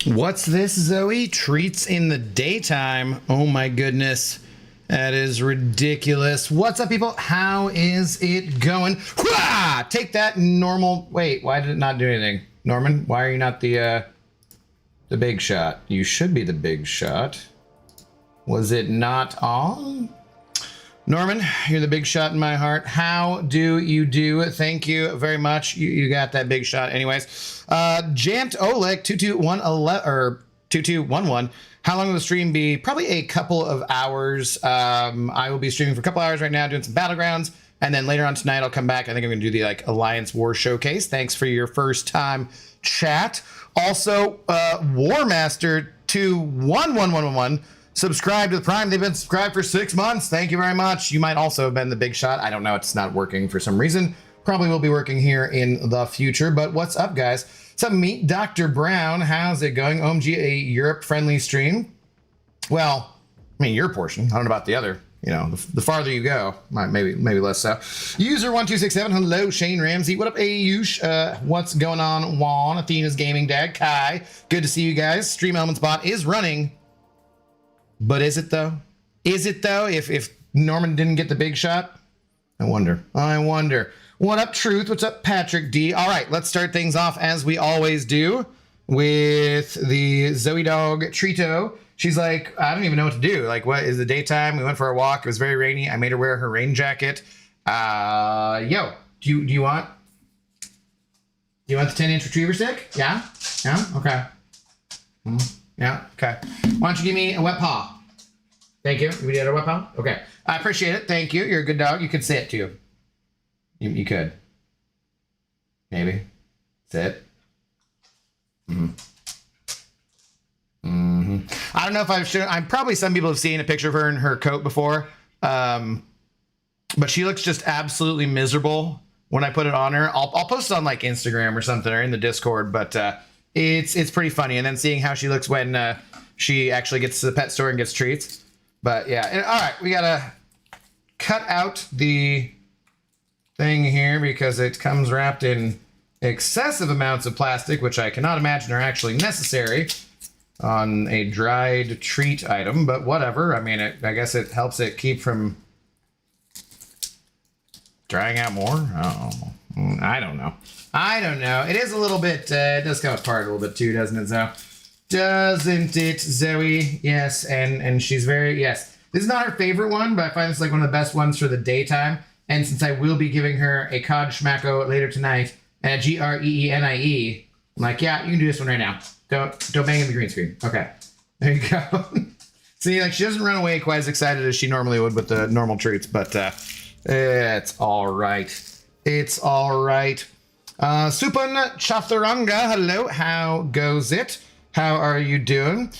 What's this, Zoe? Treats in the daytime. Oh my goodness. That is ridiculous. What's up, people? How is it going? Hwah! Take that, normal. Wait, why did it not do anything? Norman, why are you not the big shot? You should be the big shot. Was it not on? Norman, you're the big shot in my heart. How do you do? Thank you very much. You got that big shot anyways. Jant Oleg 2211 or 2211. How long will the stream be? Probably a couple of hours. I will be streaming for a couple hours right now, doing some Battlegrounds, and then later on tonight I'll come back. I think I'm going to do the Alliance War Showcase. Thanks for your first time chat. Also, Warmaster 211111. Subscribe to the Prime. They've been subscribed for 6 months. Thank you very much. You might also have been the big shot. I don't know. It's not working for some reason. Probably will be working here in the future. But what's up, guys? So meet Dr. Brown. How's it going? OMG, a Europe-friendly stream. Well, I mean, your portion. I don't know about the other. You know, the farther you go, maybe less so. User 1267. Hello, Shane Ramsey. What up, Ayush? What's going on, Juan? Athena's Gaming Dad. Kai. Good to see you guys. Stream Elements bot is running. But is it though? Is it though? If Norman didn't get the big shot? I wonder. What up, Truth? What's up, Patrick D? All right, let's start things off as we always do with the Zoe Dog Trito. She's like, I don't even know what to do. Like, what is the daytime? We went for a walk. It was very rainy. I made her wear her rain jacket. Yo, do you want the 10-inch retriever stick? Yeah? Yeah? Okay. Yeah, okay. Why don't you give me a wet paw? Thank you. We did a wet paw? Okay. I appreciate it. Thank you. You're a good dog. You could sit, too. You could. Maybe. Sit. I don't know if I've shown... probably some people have seen a picture of her in her coat before. But she looks just absolutely miserable when I put it on her. I'll post it on, like, Instagram or something, or in the Discord, but... It's pretty funny, and then seeing how she looks when she actually gets to the pet store and gets treats. But yeah, and, all right, we gotta cut out the thing here because it comes wrapped in excessive amounts of plastic, which I cannot imagine are actually necessary on a dried treat item. But whatever. I mean, I guess it helps it keep from drying out more. Oh, I don't know. It is a little bit, it does come apart a little bit too, doesn't it, Zoe? Doesn't it, Zoe? Yes, and she's very, yes. This is not her favorite one, but I find this like one of the best ones for the daytime. And since I will be giving her a Cod Schmacko later tonight, and a Greenie, I'm like, yeah, you can do this one right now. Don't bang in the green screen. Okay, there you go. See, like, she doesn't run away quite as excited as she normally would with the normal treats, but it's all right. It's all right. Supan Chaturanga, hello, how goes it? How are you doing?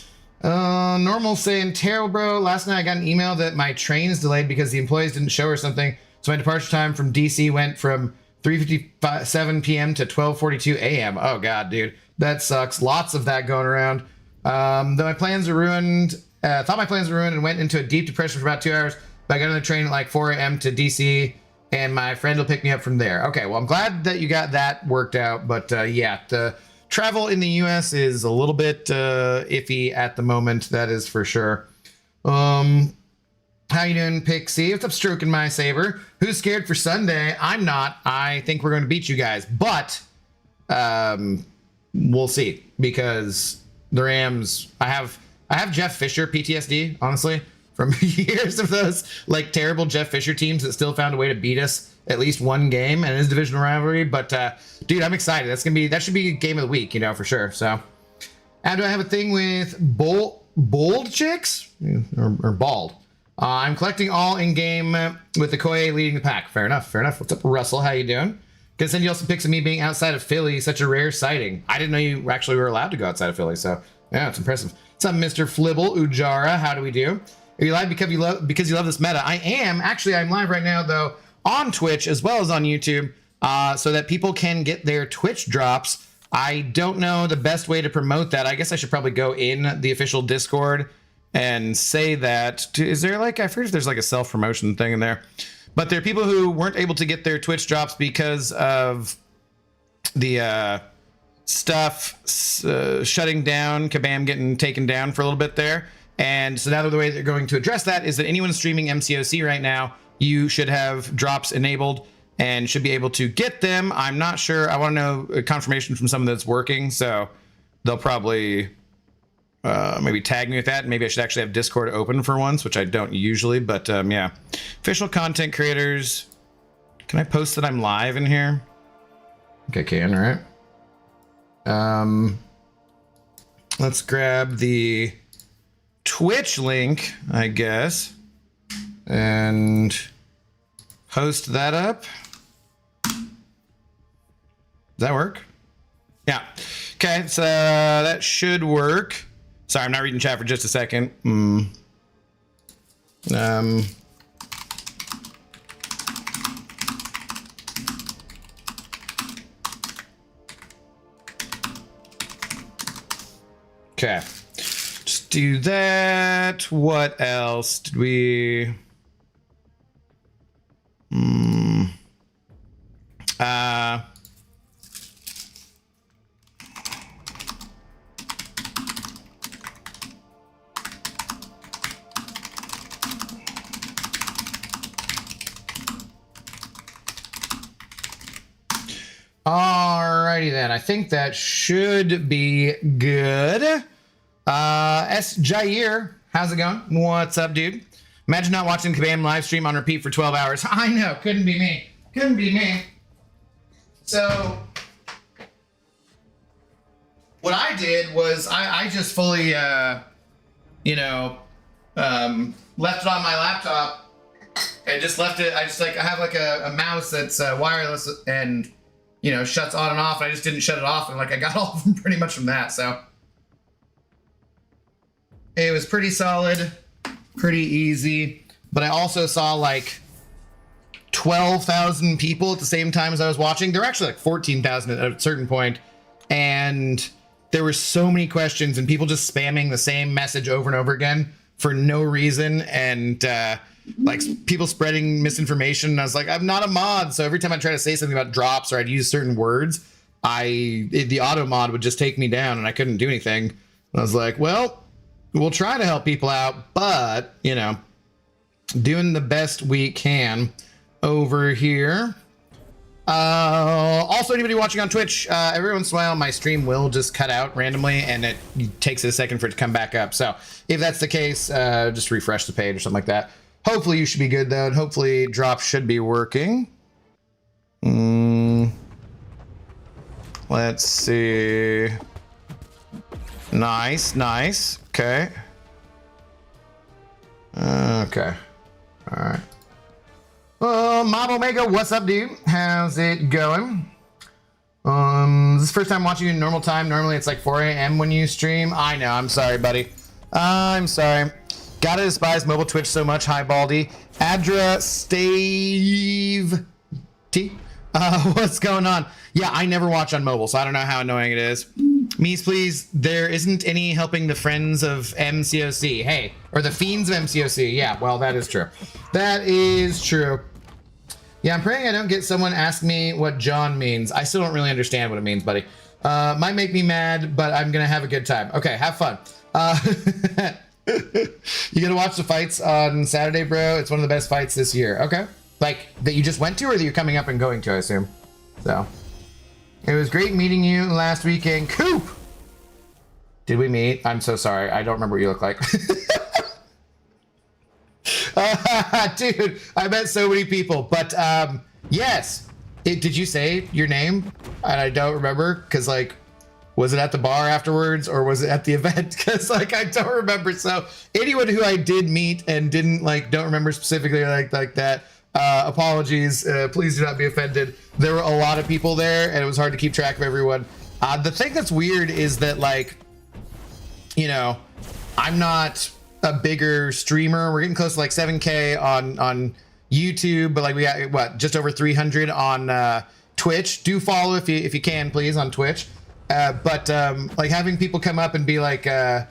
Normal saying, terrible, bro. Last night I got an email that my train is delayed because the employees didn't show or something. So my departure time from DC went from 3:57 p.m. to 12:42 a.m. Oh, God, dude. That sucks. Lots of that going around. Though my plans were ruined, thought my plans were ruined and went into a deep depression for about 2 hours. But I got on the train at like 4 a.m. to DC. And my friend will pick me up from there. Okay, well, I'm glad that you got that worked out. But yeah, the travel in the U.S. is a little bit iffy at the moment. That is for sure. How you doing, Pixie? What's up, stroking my saber? Who's scared for Sunday? I'm not. I think we're going to beat you guys. But we'll see. Because the Rams... I have Jeff Fisher PTSD, honestly. From years of those like terrible Jeff Fisher teams that still found a way to beat us at least one game in his divisional rivalry. But dude, I'm excited. That should be a game of the week, you know, for sure. So, and do I have a thing with bold chicks or bald? I'm collecting all in game with the Koye leading the pack. Fair enough. What's up, Russell? How you doing? Gonna send you also pics of me being outside of Philly. Such a rare sighting. I didn't know you actually were allowed to go outside of Philly. So yeah, it's impressive. What's up, Mr. Flibble Ujara? How do we do? Are you live because you love this meta? I am. Actually, I'm live right now, though, on Twitch as well as on YouTube, so that people can get their Twitch drops. I don't know the best way to promote that. I guess I should probably go in the official Discord and say that. Is there like, I forget if there's like a self-promotion thing in there. But there are people who weren't able to get their Twitch drops because of the stuff shutting down, Kabam getting taken down for a little bit there. And so now the way they're going to address that is that anyone streaming MCOC right now, you should have drops enabled and should be able to get them. I'm not sure. I want to know a confirmation from someone that's working. So they'll probably maybe tag me with that. Maybe I should actually have Discord open for once, which I don't usually. But yeah, official content creators. Can I post that I'm live in here? Okay, can, all right. Let's grab the Twitch link, I guess, and post that up. Does that work? Yeah. Okay, so that should work. Sorry, I'm not reading chat for just a second. Okay. Just do that. What else did we... Alrighty then, I think that should be good. S. Jair, how's it going? What's up, dude? Imagine not watching Kabam live stream on repeat for 12 hours. I know, couldn't be me. Couldn't be me. So, what I did was I just fully, you know, left it on my laptop and just left it. I have like a mouse that's wireless and, you know, shuts on and off. I just didn't shut it off, and like I got all of them pretty much from that. So it was pretty solid, pretty easy. But I also saw like 12,000 people at the same time as I was watching. There were actually like 14,000 at a certain point, and there were so many questions and people just spamming the same message over and over again for no reason, and like people spreading misinformation. And I was like, I'm not a mod, so every time I try to say something about drops or I'd use certain words, the auto mod would just take me down and I couldn't do anything. And I was like, well, we'll try to help people out, but you know, doing the best we can over here. Also, anybody watching on Twitch, every once in a while my stream will just cut out randomly and it takes it a second for it to come back up. So if that's the case, just refresh the page or something like that. Hopefully you should be good though, and hopefully drop should be working. Let's see. Nice, nice. Okay. Okay. All right. Mob Omega, what's up, dude? How's it going? This is the first time watching you in normal time. Normally it's like 4 a.m. when you stream. I know, I'm sorry, buddy. I'm sorry. Gotta despise mobile Twitch so much. Hi, Baldy. Adra Stave T. What's going on? Yeah, I never watch on mobile, so I don't know how annoying it is. Mies, please, there isn't any helping the friends of MCOC. Hey, or the fiends of MCOC. Yeah, well, that is true. That is true. Yeah, I'm praying I don't get someone ask me what John means. I still don't really understand what it means, buddy. Might make me mad, but I'm gonna have a good time. Okay, have fun. You gonna watch the fights on Saturday, bro? It's one of the best fights this year. Okay. Like, that you just went to, or that you're coming up and going to, I assume. So. It was great meeting you last weekend. Coop! Did we meet? I'm so sorry. I don't remember what you look like. Dude, I met so many people. But, yes. Did you say your name? And I don't remember, because, like, was it at the bar afterwards, or was it at the event? Because, like, I don't remember. So, anyone who I did meet and didn't, like, don't remember specifically like that, apologies. Please do not be offended. There were a lot of people there, and it was hard to keep track of everyone. The thing that's weird is that, like, you know, I'm not a bigger streamer. We're getting close to like 7K on YouTube, but like we got what, just over 300 on Twitch. Do follow if you can, please, on Twitch. But like having people come up and be like, hey,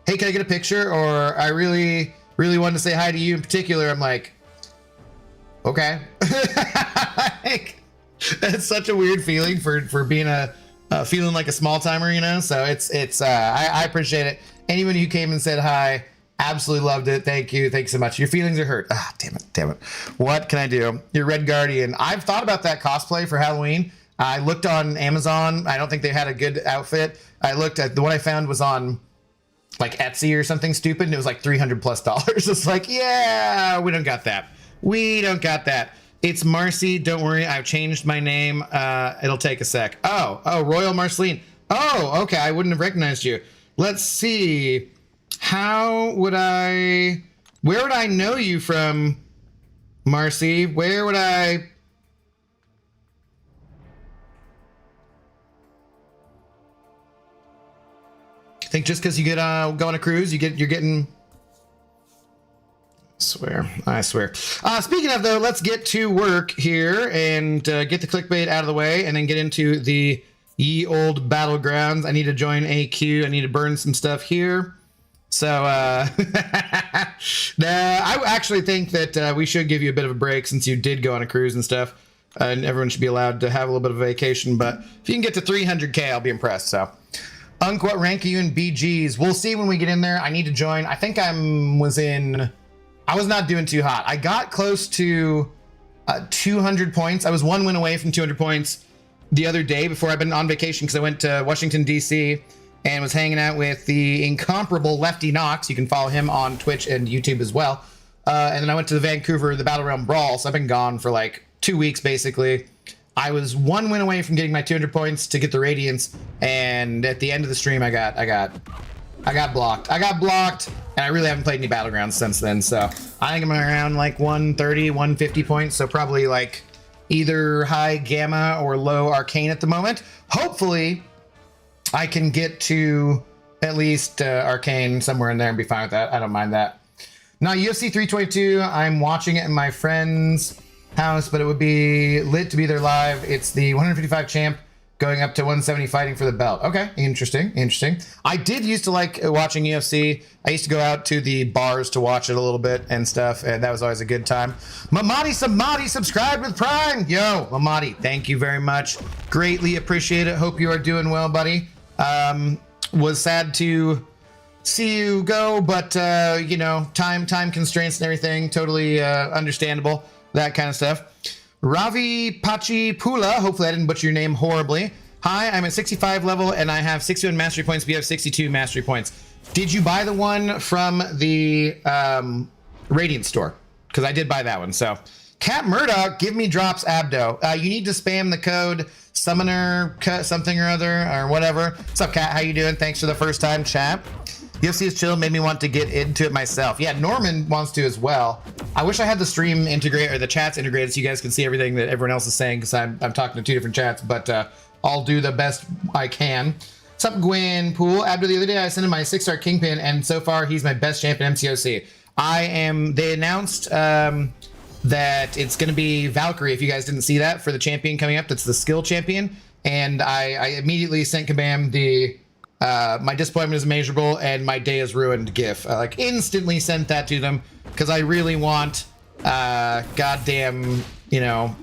can I get a picture? Or I really wanted to say hi to you in particular. I'm like, okay. Like, that's such a weird feeling for being a feeling like a small timer, you know. So I appreciate it. Anyone who came and said hi, absolutely loved it. Thank you so much. Your feelings are hurt. Ah, damn it. What can I do? Your Red Guardian. I've thought about that cosplay for Halloween. I looked on Amazon. I don't think they had a good outfit. I looked at the one I found was on like Etsy or something stupid, and it was like $300+. It's like, yeah, we don't got that. It's Marcy. Don't worry, I've changed my name. It'll take a sec. Oh, Royal Marceline. Oh, okay, I wouldn't have recognized you. Let's see. Where would I know you from, Marcy? Where would I think? Just because you get go on a cruise, you're getting. I swear. Speaking of, though, let's get to work here and get the clickbait out of the way, and then get into the ye old Battlegrounds. I need to join AQ. I need to burn some stuff here. So I actually think that we should give you a bit of a break, since you did go on a cruise and stuff, and everyone should be allowed to have a little bit of a vacation. But if you can get to 300K, I'll be impressed. So, Unc, what rank are you in BGs? We'll see when we get in there. I need to join. I think I was not doing too hot. I got close to 200 points. I was 1 win away from 200 points the other day before I've been on vacation, because I went to Washington, D.C., and was hanging out with the incomparable Lefty Knox. You can follow him on Twitch and YouTube as well. And then I went to the Vancouver, the Battleground Brawl. So I've been gone for like 2 weeks, basically. I was 1 win away from getting my 200 points to get the Radiance. And at the end of the stream, I got blocked. And I really haven't played any Battlegrounds since then. So I think I'm around like 130, 150 points. So probably like either high Gamma or low Arcane at the moment. Hopefully I can get to at least Arcane somewhere in there and be fine with that. I don't mind that. Now, UFC 322, I'm watching it in my friend's house, but it would be lit to be there live. It's the 155 champ going up to 170 fighting for the belt. Okay, interesting. I did used to like watching UFC. I used to go out to the bars to watch it a little bit and stuff, and that was always a good time. Mamadi Samadi subscribed with Prime. Yo, Mamadi, thank you very much. Greatly appreciate it. Hope you are doing well, buddy. Was sad to see you go, but you know, time constraints and everything, totally understandable, that kind of stuff. Ravi Pachi Pula, hopefully I didn't butcher your name horribly. Hi, I'm at 65 level and I have 61 mastery points. We have 62 mastery points. Did you buy the one from the Radiant store? Because I did buy that one. So, Cat Murdoch, give me drops, Abdo. You need to spam the code summoner something or other or whatever. What's up, Cat? How you doing? Thanks for the first time chat. UFC is chill, made me want to get into it myself. Yeah, Norman wants to as well. I wish I had the stream integrate or the chats integrated so you guys can see everything that everyone else is saying, because I'm talking to 2 different chats, but I'll do the best I can. What's up, Gwen Pool? After the other day, I sent him my 6-star Kingpin, and so far he's my best champ in MCOC. They announced that it's going to be Valkyrie, if you guys didn't see that, for the champion coming up. That's the skill champion. And I immediately sent Kabam the my disappointment is immeasurable and my day is ruined gif. I like instantly sent that to them because I really want goddamn, you know,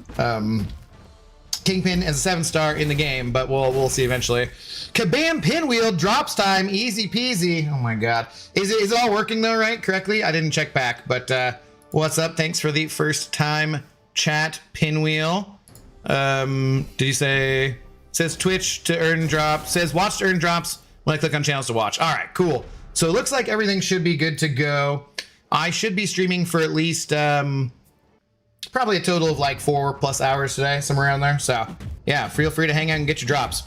Kingpin as a 7-star in the game, but we'll see eventually. Kabam Pinwheel drops time, easy peasy. Oh my god. Is it all working though, right? Correctly? I didn't check back, but what's up? Thanks for the first time chat, Pinwheel. Did you say says Twitch to earn drops, says watch to earn drops when I click on channels to watch. All right, cool. So it looks like everything should be good to go. I should be streaming for at least probably a total of like 4+ hours today, somewhere around there. So yeah, feel free to hang out and get your drops.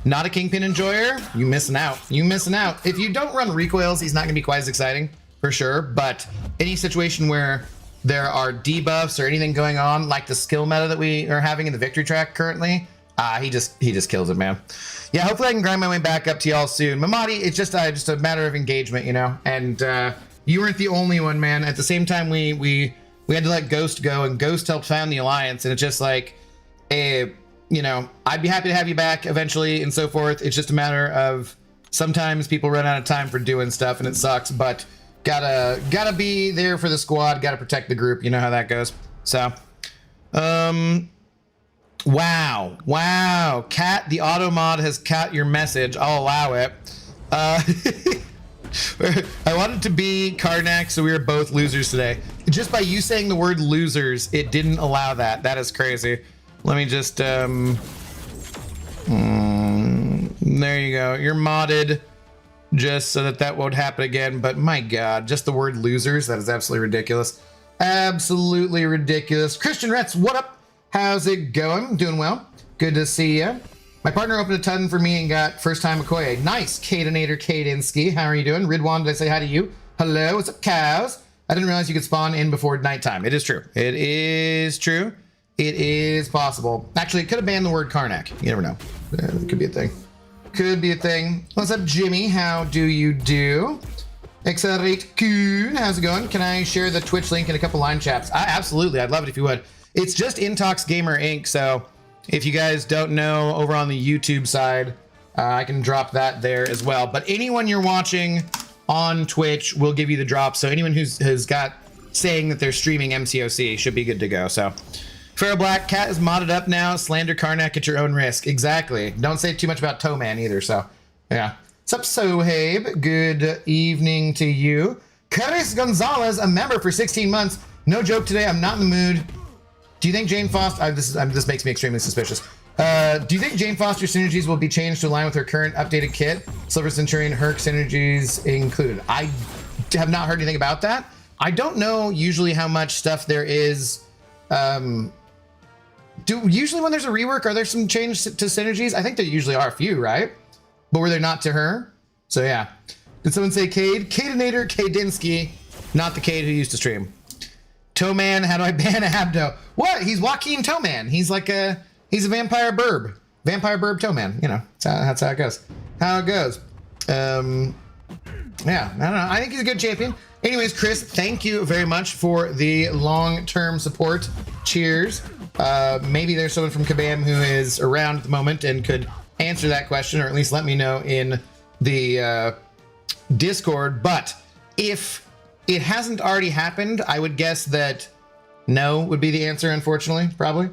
Not a Kingpin enjoyer? You missing out. You missing out. If you don't run recoils, he's not gonna be quite as exciting for sure. But any situation where there are debuffs or anything going on, like the skill meta that we are having in the victory track currently, he just kills it, man. Yeah, hopefully I can grind my way back up to y'all soon. Mamadi, it's just a matter of engagement, you know. And you weren't the only one, man. At the same time, we had to let Ghost go, and Ghost helped found the alliance, and it's just like, you know, I'd be happy to have you back eventually and so forth. It's just a matter of sometimes people run out of time for doing stuff, and it sucks. But gotta be there for the squad. Gotta protect the group. You know how that goes. So, Wow. Wow. Cat, the auto mod has cat your message. I'll allow it. I wanted to be Karnak, so we were both losers today. Just by you saying the word losers, it didn't allow that. That is crazy. Let me just, there you go. You're modded just so that won't happen again. But my God, just the word losers, that is absolutely ridiculous. Absolutely ridiculous. Christian Retz, what up? How's it going? Doing well. Good to see you. My partner opened a ton for me and got first time Okoye. Nice. Cadenator Kadensky. How are you doing? Ridwan, did I say hi to you? Hello. What's up, cows? I didn't realize you could spawn in before nighttime. It is true. It is true. It is possible. Actually, it could have banned the word Karnak. You never know. It could be a thing. Could be a thing. What's up, Jimmy? How do you do? Accelerate Kuhn. How's it going? Can I share the Twitch link in a couple line chats? Absolutely. I'd love it if you would. It's just Intox Gamer Inc. So if you guys don't know, over on the YouTube side, I can drop that there as well. But anyone you're watching on Twitch will give you the drop. So anyone has got saying that they're streaming MCOC should be good to go. So Pharaoh Black, Cat is modded up now. Slander Karnak at your own risk. Exactly. Don't say too much about Toe Man either. So yeah. What's up, Sohaib? Good evening to you. Chris Gonzalez, a member for 16 months. No joke today. I'm not in the mood. Do you think Jane Foster... this makes me extremely suspicious. Do you think Jane Foster's synergies will be changed to align with her current updated kit? Silver Centurion, Herc synergies included. I have not heard anything about that. I don't know usually how much stuff there is. Usually when there's a rework, are there some change to synergies? I think there usually are a few, right? But were there not to her? So yeah. Did someone say Cade? Cadenator Kadinsky, not the Cade who used to stream. Toeman, how do I ban Abdo? What? He's Joaquin Toeman. He's like he's a vampire burb. Vampire burb Toeman. You know, that's how it goes. How it goes. Yeah, I don't know. I think he's a good champion. Anyways, Chris, thank you very much for the long-term support. Cheers. Maybe there's someone from Kabam who is around at the moment and could answer that question, or at least let me know in the Discord. But if it hasn't already happened, I would guess that no would be the answer, unfortunately, probably.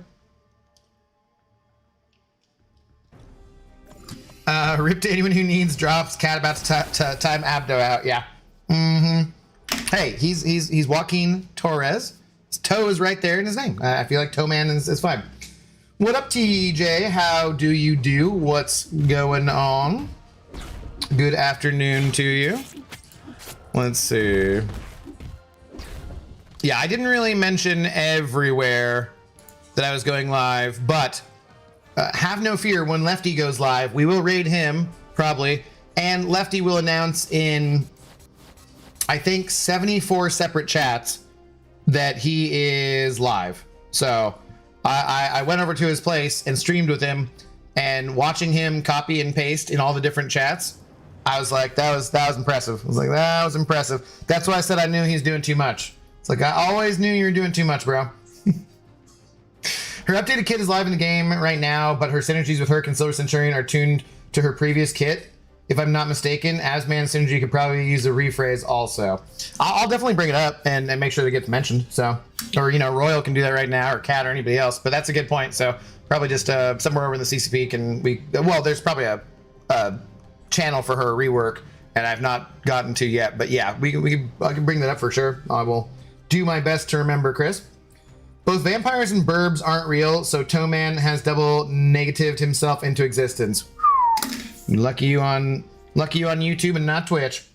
Rip to anyone who needs drops. Cat about to time Abdo out. Yeah. Mm-hmm. Hey, he's Joaquin Torres. His toe is right there in his name. I feel like Toe Man is fine. What up, TJ? How do you do? What's going on? Good afternoon to you. Let's see. Yeah, I didn't really mention everywhere that I was going live, but have no fear. When Lefty goes live, we will raid him, probably, and Lefty will announce in, I think, 74 separate chats that he is live. So I went over to his place and streamed with him, and watching him copy and paste in all the different chats, I was like, that was impressive. I was like, that was impressive. That's why I said I knew he's doing too much. It's like, I always knew you were doing too much, bro. Her updated kit is live in the game right now, but her synergies with Herc and Silver Centurion are tuned to her previous kit. If I'm not mistaken, Asman synergy could probably use a rephrase also. I'll definitely bring it up and make sure that it gets mentioned. So, or, you know, Royal can do that right now, or Cat, or anybody else, but that's a good point. So probably just somewhere over in the CCP well, there's probably a channel for her rework, and I've not gotten to yet, but yeah, I can bring that up for sure. I will do my best to remember, Chris. Both vampires and burbs aren't real, so Toe Man has double negatived himself into existence. Lucky you on YouTube and not Twitch.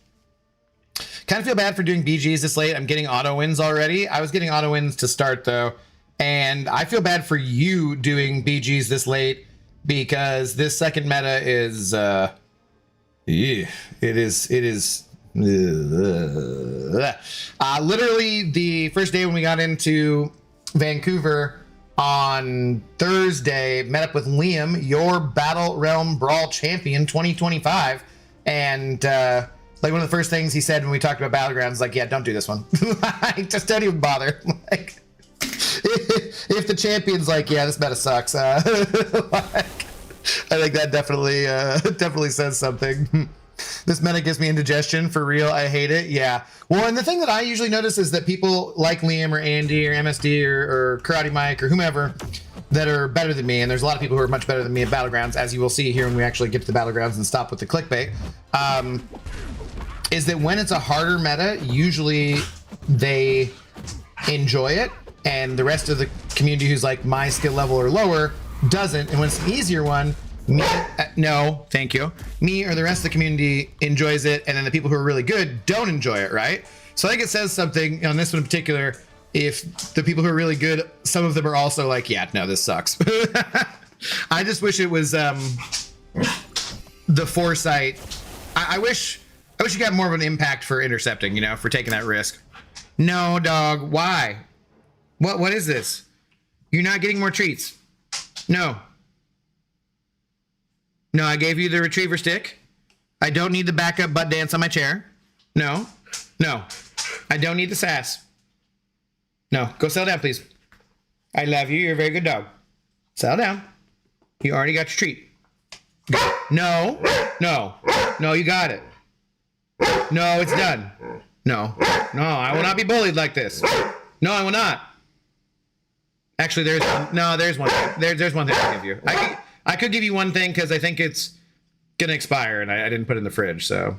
Kind of feel bad for doing BGs this late. I'm getting auto wins already. I was getting auto wins to start though, and I feel bad for you doing BGs this late because this second meta is it is literally the first day when we got into Vancouver on Thursday, met up with Liam, your Battle Realm Brawl champion 2025, and like one of the first things he said when we talked about Battlegrounds, like, yeah, don't do this one. Like, just don't even bother. Like, if the champion's like, yeah, this meta sucks, like, I think that definitely says something. This meta gives me indigestion for real. I hate it. Yeah. Well, and the thing that I usually notice is that people like Liam or Andy or MSD or Karate Mike or whomever, that are better than me, and there's a lot of people who are much better than me at Battlegrounds, as you will see here when we actually get to the Battlegrounds and stop with the clickbait, is that when it's a harder meta, usually they enjoy it, and the rest of the community who's like my skill level or lower doesn't. And when it's an easier one, me, no, thank you. Me or the rest of the community enjoys it, and then the people who are really good don't enjoy it, right? So I think it says something on this one in particular. If the people who are really good, some of them are also like, yeah, no, this sucks. I just wish it was the foresight. I wish you got more of an impact for intercepting, you know, for taking that risk. No, dog. Why? What is this? You're not getting more treats. No. No, I gave you the retriever stick. I don't need the backup butt dance on my chair. No. No. I don't need the sass. No, go settle down, please. I love you. You're a very good dog. Settle down. You already got your treat. Go. No. No. No, you got it. No, it's done. No. No, I will not be bullied like this. No, I will not. Actually, there's one. No, there's one. There's one thing I can give you. I could give you one thing because I think it's gonna expire and I didn't put it in the fridge. So.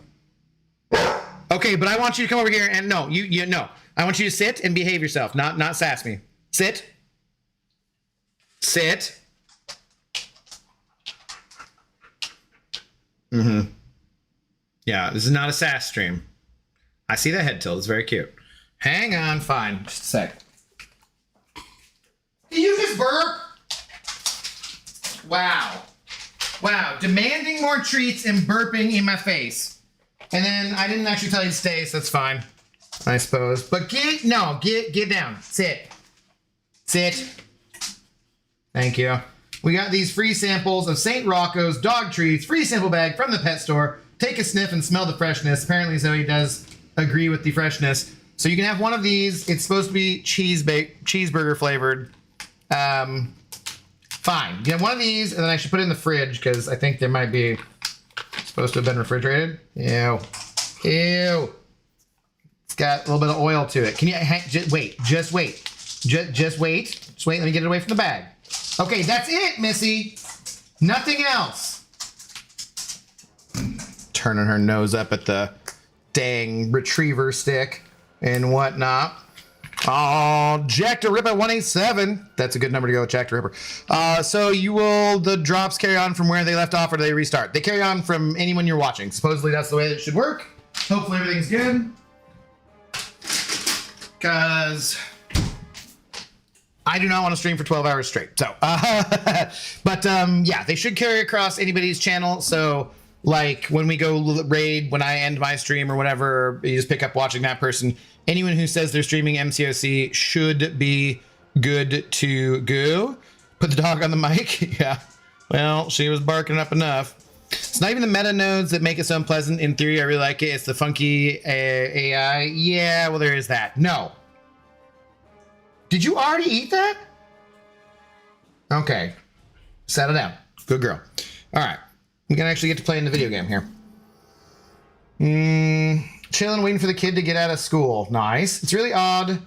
Okay, but I want you to come over here and no, you no. I want you to sit and behave yourself, not sass me. Sit. Sit. Mm-hmm. Yeah, this is not a sass stream. I see that head tilt. It's very cute. Hang on, fine. Just a sec. Did you just burp? Wow. Wow. Demanding more treats and burping in my face. And then I didn't actually tell you to stay, so that's fine. I suppose. But get down. Sit. Sit. Thank you. We got these free samples of St. Rocco's dog treats, free sample bag from the pet store. Take a sniff and smell the freshness. Apparently Zoe does agree with the freshness. So you can have one of these. It's supposed to be cheeseburger flavored. Fine. You can have one of these, and then I should put it in the fridge because I think there might be supposed to have been refrigerated. Ew. Ew. It's got a little bit of oil to it. Can you just wait? Just wait. Just wait. Just wait. Let me get it away from the bag. Okay, that's it, Missy. Nothing else. Turning her nose up at the dang retriever stick and whatnot. Oh, Jack the Ripper 187. That's a good number to go with, Jack the Ripper. So the drops carry on from where they left off, or do they restart? They carry on from anyone you're watching. Supposedly that's the way that it should work. Hopefully everything's good. Because I do not want to stream for 12 hours straight. So, yeah, they should carry across anybody's channel. So, like, when we go raid, when I end my stream or whatever, you just pick up watching that person. Anyone who says they're streaming MCOC should be good to go. Put the dog on the mic. Yeah. Well, she was barking up enough. It's not even the meta nodes that make it so unpleasant. In theory, I really like it. It's the funky AI. Yeah, well, there is that. No. Did you already eat that? Okay. Settle down. Good girl. All right. We can actually get to play in the video game here. Chilling, waiting for the kid to get out of school. Nice. It's really odd.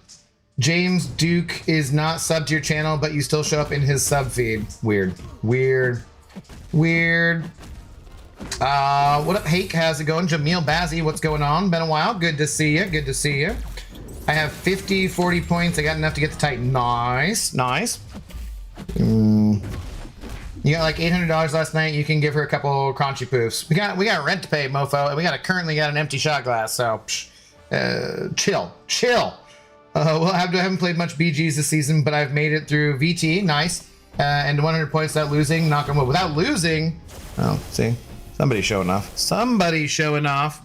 James Duke is not subbed to your channel, but you still show up in his sub feed. Weird. Weird. Weird. What up, Hake? How's it going? Jameel Bazzi, what's going on? Been a while. Good to see you. Good to see you. I have 40 points. I got enough to get the Titan. Nice. Nice. You got like $800 last night. You can give her a couple crunchy poofs. We got rent to pay, mofo, and we currently got an empty shot glass. So, chill. Well, I haven't played much BGs this season, but I've made it through VT. Nice. And 100 points without losing. Knock on wood. Without losing. Oh, see, somebody's showing off.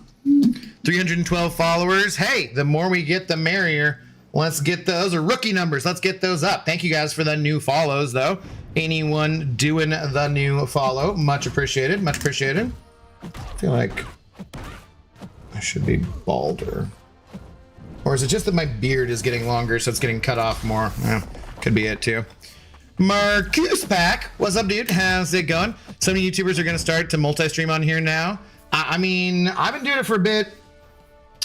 312 followers. Hey, the more we get, the merrier. Let's get those are rookie numbers. Let's get those up. Thank you guys for the new follows, though. Anyone doing the new follow, much appreciated. Much appreciated. I feel like I should be balder. Or is it just that my beard is getting longer, so it's getting cut off more? Yeah, could be it too. Marcus Pack, what's up, dude? How's it going? So many YouTubers are going to start to multi-stream on here now. I mean, I've been doing it for a bit.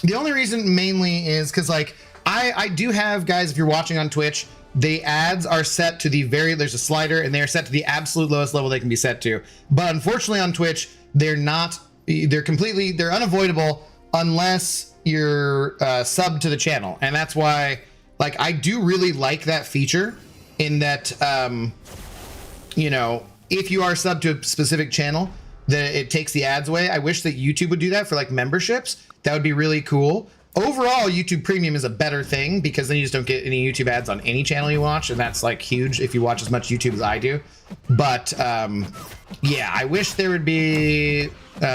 The only reason mainly is because, like, I do have, guys, if you're watching on Twitch, the ads are set to there's a slider and they're set to the absolute lowest level they can be set to. But unfortunately on Twitch, they're unavoidable unless you're subbed to the channel. And that's why, like, I do really like that feature in that, you know, if you are subbed to a specific channel, that it takes the ads away. I wish that YouTube would do that for like memberships. That would be really cool. Overall, YouTube Premium is a better thing because then you just don't get any YouTube ads on any channel you watch, and that's like huge if you watch as much YouTube as I do. But yeah, I wish there would be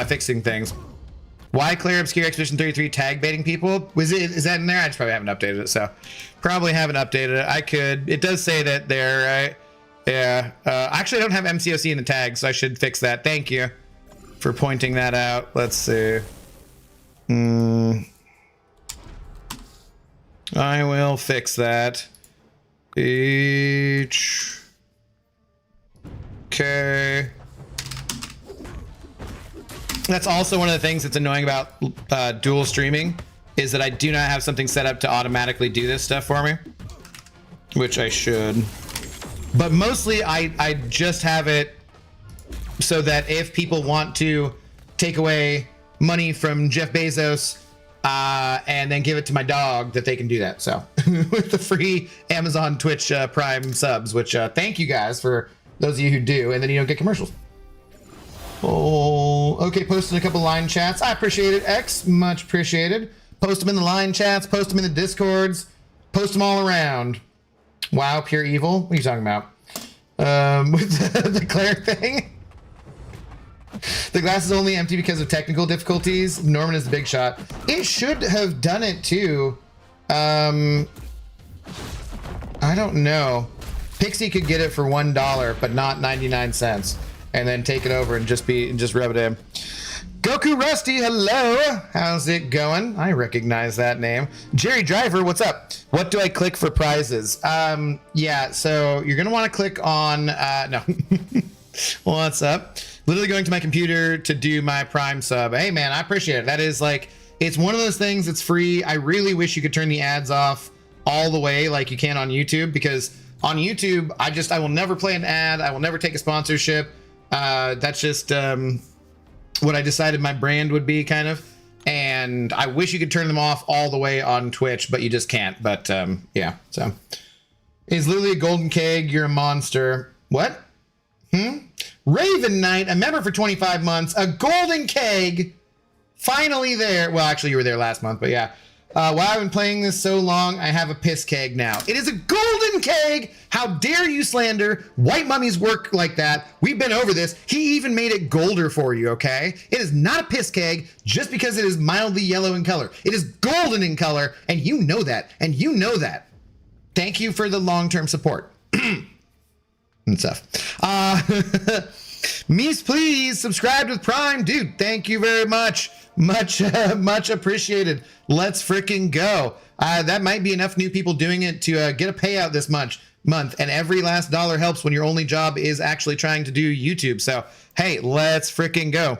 fixing things. Why Claire Obscure Expedition 33 tag baiting people? Is that in there? I just probably haven't updated it, so probably haven't updated it. I could. It does say that there, right? Yeah. Actually, I don't have MCOC in the tag, so I should fix that. Thank you for pointing that out. Let's see. I will fix that. Okay. That's also one of the things that's annoying about dual streaming is that I do not have something set up to automatically do this stuff for me, which I should. But mostly I just have it so that if people want to take away money from Jeff Bezos and then give it to my dog, that they can do that. So with the free Amazon Twitch Prime subs, which thank you guys for those of you who do, and then you don't get commercials. Oh, okay, posting a couple line chats. I appreciate it, X, much appreciated. Post them in the line chats, post them in the Discords, post them all around. Wow, pure evil. What are you talking about? With the Claire thing? The glass is only empty because of technical difficulties. Norman is the big shot. It should have done it too. I don't know. Pixie could get it for $1, but not 99 cents. And then take it over and just rub it in. Goku Rusty, hello. How's it going? I recognize that name. Jerry Driver, what's up? What do I click for prizes? Yeah, so you're gonna want to click on no. What's up? Literally going to my computer to do my Prime sub. Hey man, I appreciate it. That is like, it's one of those things that's free. I really wish you could turn the ads off all the way like you can on YouTube, because on YouTube, I will never play an ad. I will never take a sponsorship. That's just what I decided my brand would be, kind of. And I wish you could turn them off all the way on Twitch, but you just can't. But yeah, so. Is literally a golden keg. You're a monster. What? Raven Knight, a member for 25 months, a golden keg, finally there. Well, actually, you were there last month, but yeah. While I've been playing this so long, I have a piss keg now. It is a golden keg. How dare you slander White Mummy's work like that? We've been over this. He even made it golder for you, okay? It is not a piss keg just because it is mildly yellow in color. It is golden in color, and you know that, and you know that. Thank you for the long-term support. And stuff. Mies, please subscribe with Prime. Dude, thank you very much. Much appreciated. Let's freaking go. That might be enough new people doing it to get a payout this month. And every last dollar helps when your only job is actually trying to do YouTube. So, hey, let's freaking go.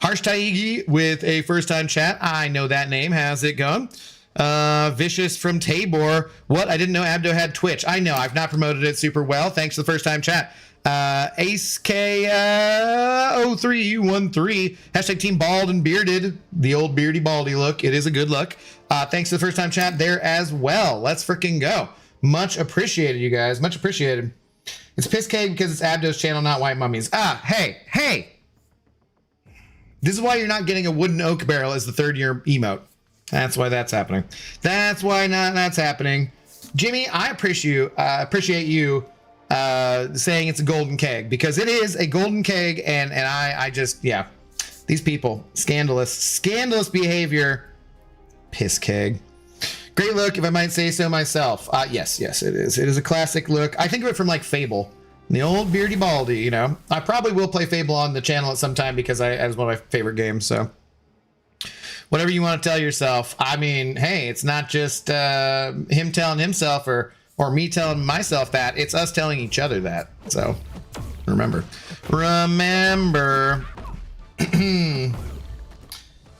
Harsh Taigi with a first-time chat. I know that name. How's it going? Vicious from Tabor. What? I didn't know Abdo had Twitch. I know. I've not promoted it super well. Thanks for the first-time chat. Ace K 0313 hashtag team bald and bearded, the old beardy baldy look. It is a good look. Thanks to the first time chat there as well. Let's freaking go. Much appreciated, you guys. Much appreciated. It's piss cake because it's Abdo's channel, not White Mummies. Hey. This is why you're not getting a wooden oak barrel as the third year emote. That's why that's happening. That's why that's happening. Jimmy, I appreciate you saying it's a golden keg, because it is a golden keg, and I just, yeah, these people, scandalous behavior. Piss keg. Great look, if I might say so myself. Yes, it is a classic look. I think of it from like Fable, the old beardy baldy, you know. I probably will play Fable on the channel at some time because it's one of my favorite games. So whatever you want to tell yourself. I mean, hey, it's not just him telling himself or me telling myself that. It's us telling each other that. So remember.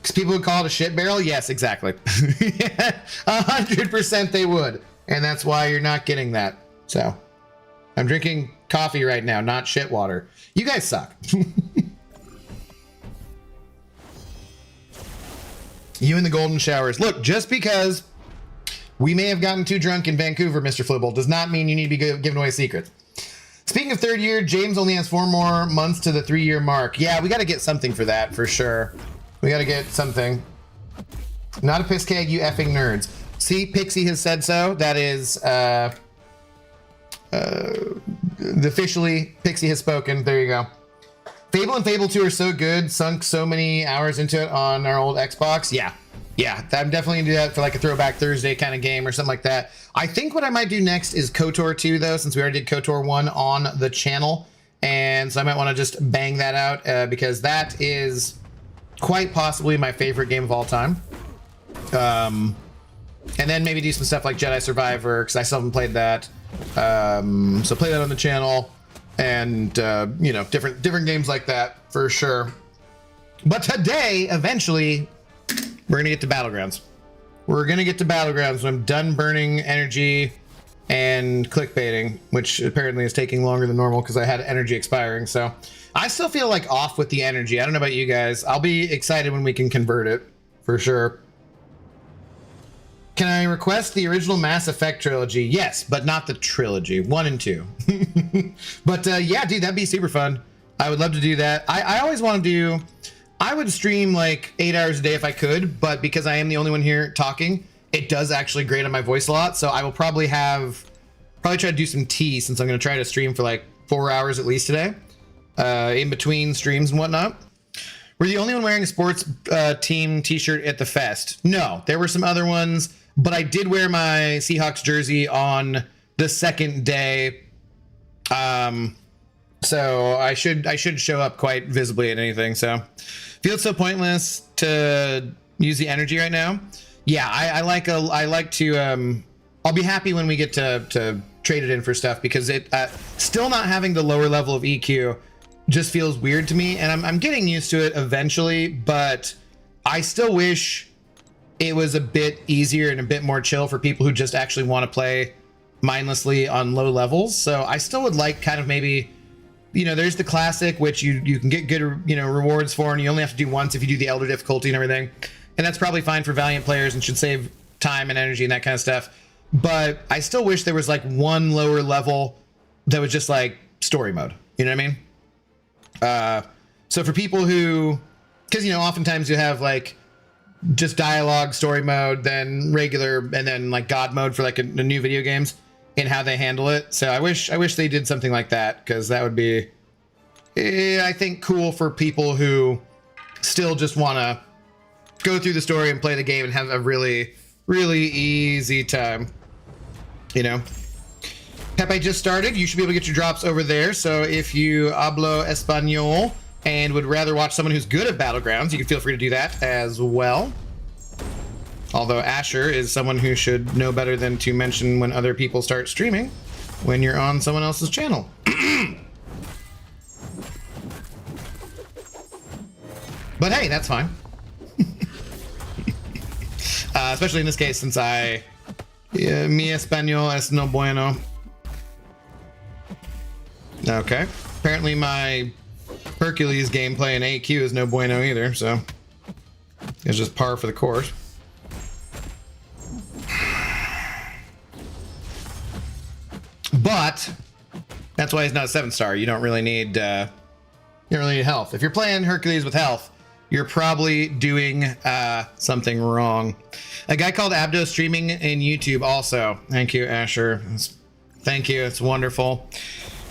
Because people would call it a shit barrel? Yes, exactly. 100% they would. And that's why you're not getting that. So I'm drinking coffee right now, not shit water. You guys suck. You and the golden showers. Look, just because we may have gotten too drunk in Vancouver, Mr. Flibble, does not mean you need to be giving away secrets. Speaking of third year, James only has 4 more months to the 3-year mark. Yeah, we got to get something for that, for sure. We got to get something. Not a piss keg, you effing nerds. See, Pixie has said so. That is, officially, Pixie has spoken. There you go. Fable and Fable 2 are so good. Sunk so many hours into it on our old Xbox. Yeah. I'm definitely gonna do that for like a Throwback Thursday kind of game or something like that. I think what I might do next is KOTOR 2 though, since we already did KOTOR 1 on the channel. And so I might want to just bang that out because that is quite possibly my favorite game of all time. And then maybe do some stuff like Jedi Survivor, because I still haven't played that. So play that on the channel. And you know, different games like that for sure. But today, eventually, we're gonna get to Battlegrounds. We're gonna get to Battlegrounds when I'm done burning energy and clickbaiting, which apparently is taking longer than normal because I had energy expiring. So I still feel like off with the energy. I don't know about you guys. I'll be excited when we can convert it for sure. Can I request the original Mass Effect trilogy? Yes, but not the trilogy, 1 and 2. But yeah, dude, that'd be super fun. I would love to do that. I always want to do, I would stream like 8 hours a day if I could, but because I am the only one here talking, it does actually grate on my voice a lot. So I will probably try to do some tea, since I'm going to try to stream for like 4 hours at least today, in between streams and whatnot. Were you the only one wearing a sports team t-shirt at the fest? No, there were some other ones. But I did wear my Seahawks jersey on the second day, so I should show up quite visibly at anything. So feels so pointless to use the energy right now. Yeah, I like to. I'll be happy when we get to trade it in for stuff, because it still not having the lower level of EQ just feels weird to me, and I'm getting used to it eventually. But I still wish it was a bit easier and a bit more chill for people who just actually want to play mindlessly on low levels. So I still would like kind of maybe, you know, there's the classic, which you can get good, you know, rewards for, and you only have to do once if you do the elder difficulty and everything. And that's probably fine for Valiant players and should save time and energy and that kind of stuff. But I still wish there was like one lower level that was just like story mode. You know what I mean? So for people who, because, you know, oftentimes you have like just dialogue story mode, then regular, and then like God mode for like a new video games, and how they handle it. So I wish they did something like that, because that would be, I think, cool for people who still just want to go through the story and play the game and have a really, really easy time. You know, Pepe just started. You should be able to get your drops over there. So if you hablo español and would rather watch someone who's good at Battlegrounds, you can feel free to do that as well. Although Asher is someone who should know better than to mention when other people start streaming when you're on someone else's channel. But hey, that's fine. Especially in this case, since mi español es no bueno. Okay. Apparently my Hercules gameplay in AQ is no bueno either, so it's just par for the course. But that's why he's not a 7-star. You don't really need health. If you're playing Hercules with health, you're probably doing something wrong. A guy called Abdo streaming in YouTube also. Thank you, Asher. Thank you. It's wonderful.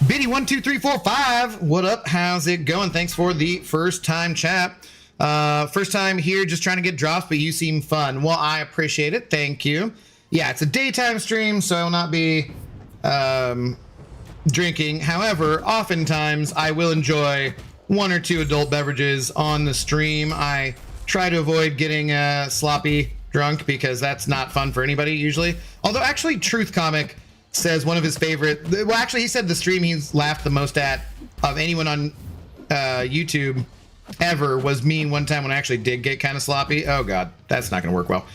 Biddy12345, what up? How's it going? Thanks for the first time chat. First time here, just trying to get drops, but you seem fun. Well, I appreciate it. Thank you. Yeah, it's a daytime stream, so I will not be drinking. However, oftentimes I will enjoy 1 or 2 adult beverages on the stream. I try to avoid getting sloppy drunk, because that's not fun for anybody usually. Although actually Truth Comic says one of his favorite, well, actually he said the stream he's laughed the most at of anyone on YouTube ever was me one time when I actually did get kind of sloppy. Oh god, that's not gonna work well.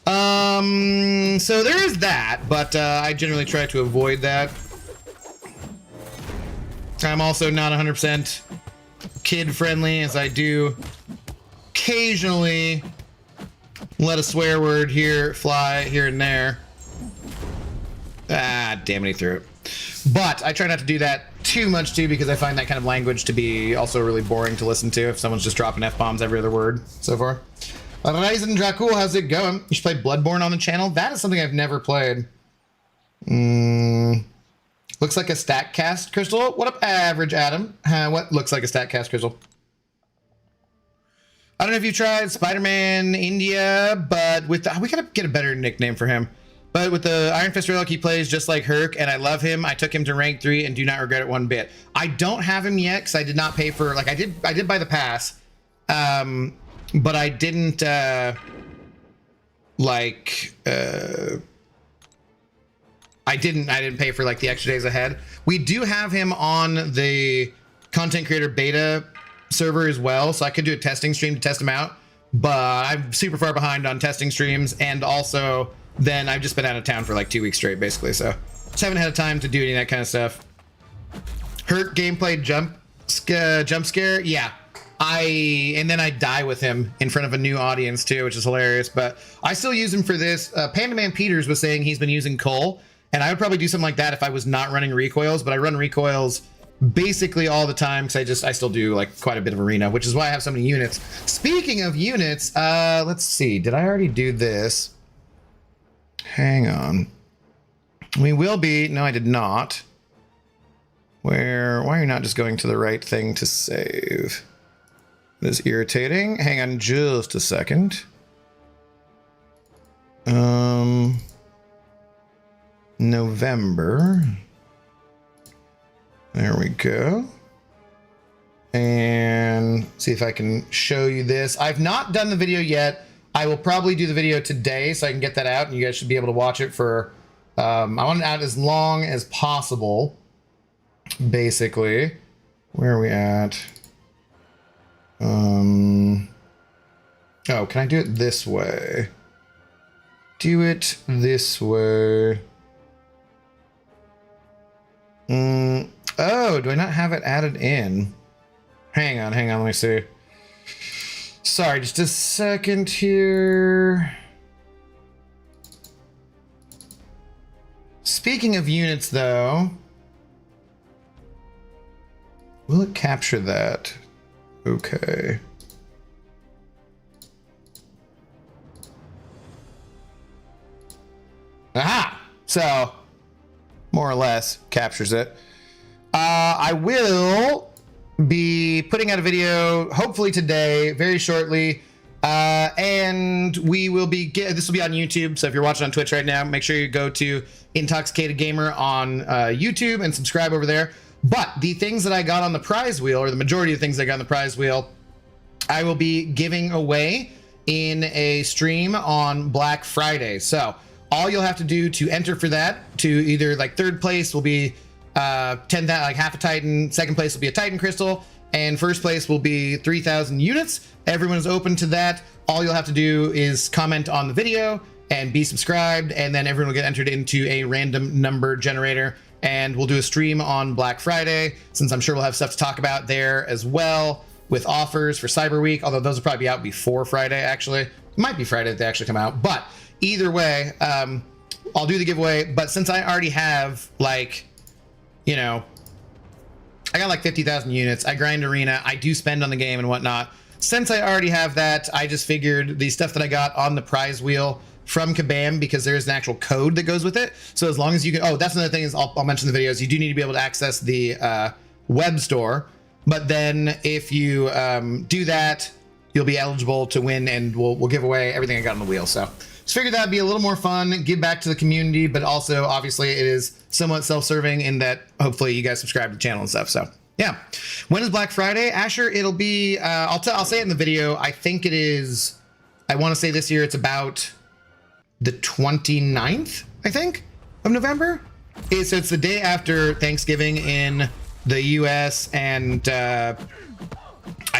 So there is that, but I generally try to avoid that. I'm also not 100% kid friendly, as I do occasionally let a swear word here fly here and there. Ah, damn it, he threw it. But I try not to do that too much too, because I find that kind of language to be also really boring to listen to if someone's just dropping F-bombs every other word so far. Ryzen Dracul, how's it going? You should play Bloodborne on the channel. That is something I've never played. Looks like a StatCast crystal. What up, Average Adam? What looks like a StatCast crystal? I don't know if you tried Spider-Man India, but with the, we gotta get a better nickname for him. But with the Iron Fist Relic, he plays just like Herc, and I love him. I took him to rank 3 and do not regret it one bit. I don't have him yet because I did not pay for, like, I did buy the pass, but I didn't I didn't pay for like the extra days ahead. We do have him on the content creator beta server as well, so I could do a testing stream to test him out, but I'm super far behind on testing streams, and also then I've just been out of town for like 2 weeks straight basically, so just haven't had time to do any of that kind of stuff. Hurt gameplay jump scare, yeah. And then I die with him in front of a new audience too, which is hilarious, but I still use him for this. Panda Man Peters was saying he's been using Cole, and I would probably do something like that if I was not running recoils, but I run recoils basically all the time because I still do like quite a bit of arena, which is why I have so many units. Speaking of units, let's see, did I already do this? Hang on. We will be, no, I did not. Why are you not just going to the right thing to save? It is irritating. Hang on just a second. November. There we go. And see if I can show you this. I've not done the video yet. I will probably do the video today so I can get that out and you guys should be able to watch it for, I want it out as long as possible, basically. Where are we at? Oh, can I do it this way? Do it this way. Oh, do I not have it added in? Hang on, let me see. Sorry, just a second here. Speaking of units, though, will it capture that? Okay. Aha! So, more or less, captures it. I will be putting out a video hopefully today, very shortly, and we will be this will be on YouTube, so if you're watching on Twitch right now, make sure you go to Intoxicated Gamer on YouTube and subscribe over there. But the things that I got on the prize wheel, or the majority of the things I got on the prize wheel, I will be giving away in a stream on Black Friday. So all you'll have to do to enter for that, to either like third place will be 10, like half a Titan, second place will be a Titan crystal, and first place will be 3,000 units. Everyone is open to that. All you'll have to do is comment on the video and be subscribed, and then everyone will get entered into a random number generator, and we'll do a stream on Black Friday, since I'm sure we'll have stuff to talk about there as well, with offers for Cyber Week, although those will probably be out before Friday, actually. It might be Friday that they actually come out, but either way, I'll do the giveaway. But since I already have, like, you know, I got like 50,000 units, I grind arena, I do spend on the game and whatnot. Since I already have that, I just figured the stuff that I got on the prize wheel from Kabam, because there's an actual code that goes with it. So as long as you can, oh, that's another thing is I'll mention the videos. You do need to be able to access the web store, but then if you do that, you'll be eligible to win, and we'll give away everything I got on the wheel. So just figured that'd be a little more fun, give back to the community, but also obviously it is somewhat self-serving in that hopefully you guys subscribe to the channel and stuff. So yeah, when is Black Friday, Asher? It'll be I'll say it in the video. I think it is, I want to say this year it's about the 29th, I think, of November. So it's the day after Thanksgiving in the US, and I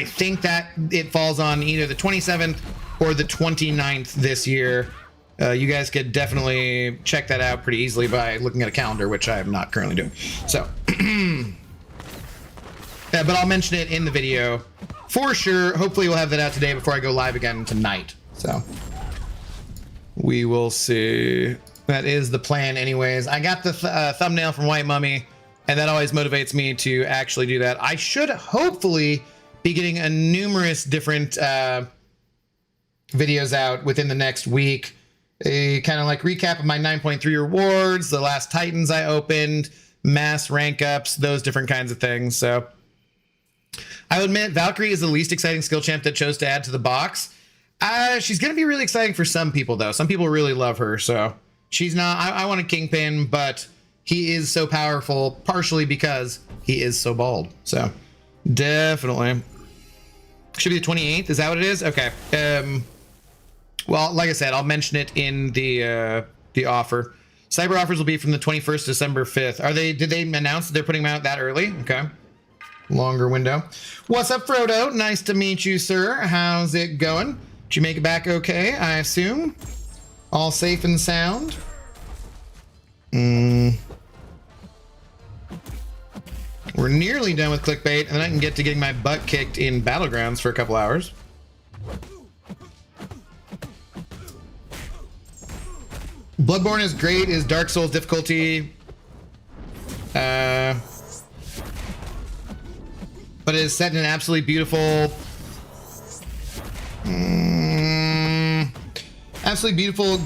think that it falls on either the 27th or the 29th this year. You guys could definitely check that out pretty easily by looking at a calendar, which I am not currently doing. So but I'll mention it in the video for sure. Hopefully we'll have that out today before I go live again tonight. So we will see. That is the plan anyways. I got the thumbnail from White Mummy, and that always motivates me to actually do that. I should hopefully be getting a numerous different videos out within the next week. A kind of like recap of my 9.3 rewards, the last Titans I opened, mass rank ups, those different kinds of things. So I will admit Valkyrie is the least exciting skill champ that chose to add to the box. She's going to be really exciting for some people though. Some people really love her. So she's not, I want a Kingpin, but he is so powerful partially because he is so bald. So definitely should be the 28th. Is that what it is? Okay. Well, like I said, I'll mention it in the offer. Cyber offers will be from the 21st to December 5th. Did they announce that they're putting them out that early? Okay. Longer window. What's up, Frodo? Nice to meet you, sir. How's it going? Did you make it back okay, I assume? All safe and sound? We're nearly done with clickbait, and then I can get to getting my butt kicked in Battlegrounds for a couple hours. Bloodborne is great. Is Dark Souls difficulty? But it is set in an absolutely beautiful,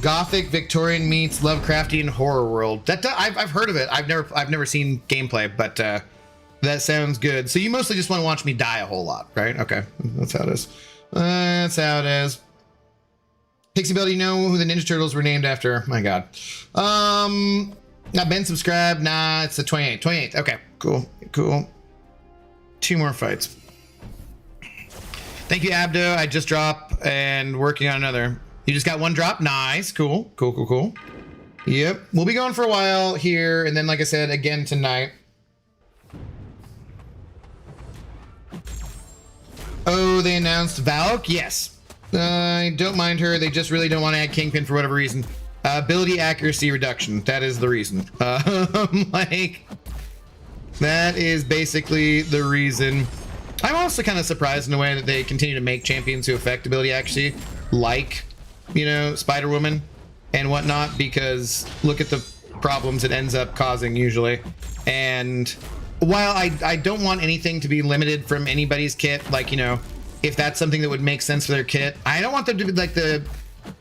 gothic Victorian meets Lovecraftian horror world. That I've heard of it. I've never seen gameplay, but that sounds good. So you mostly just want to watch me die a whole lot, right? Okay, that's how it is. That's how it is. Pixie Bell, do you know who the Ninja Turtles were named after? My God. Not been subscribed. Nah, it's the 28th. 28th. Okay, cool. Cool. 2 more fights. Thank you, Abdo. I just dropped and working on another. You just got 1 drop? Nice. Cool. Cool, cool, cool. Yep. We'll be going for a while here. And then, like I said, again tonight. Oh, they announced Valk? Yes. I don't mind her. They just really don't want to add Kingpin for whatever reason. Ability accuracy reduction. That is the reason. Like, that is basically the reason. I'm also kind of surprised in a way that they continue to make champions who affect ability accuracy, like, you know, Spider-Woman and whatnot, because look at the problems it ends up causing usually. And while I don't want anything to be limited from anybody's kit, like, you know, if that's something that would make sense for their kit, I don't want them to be like the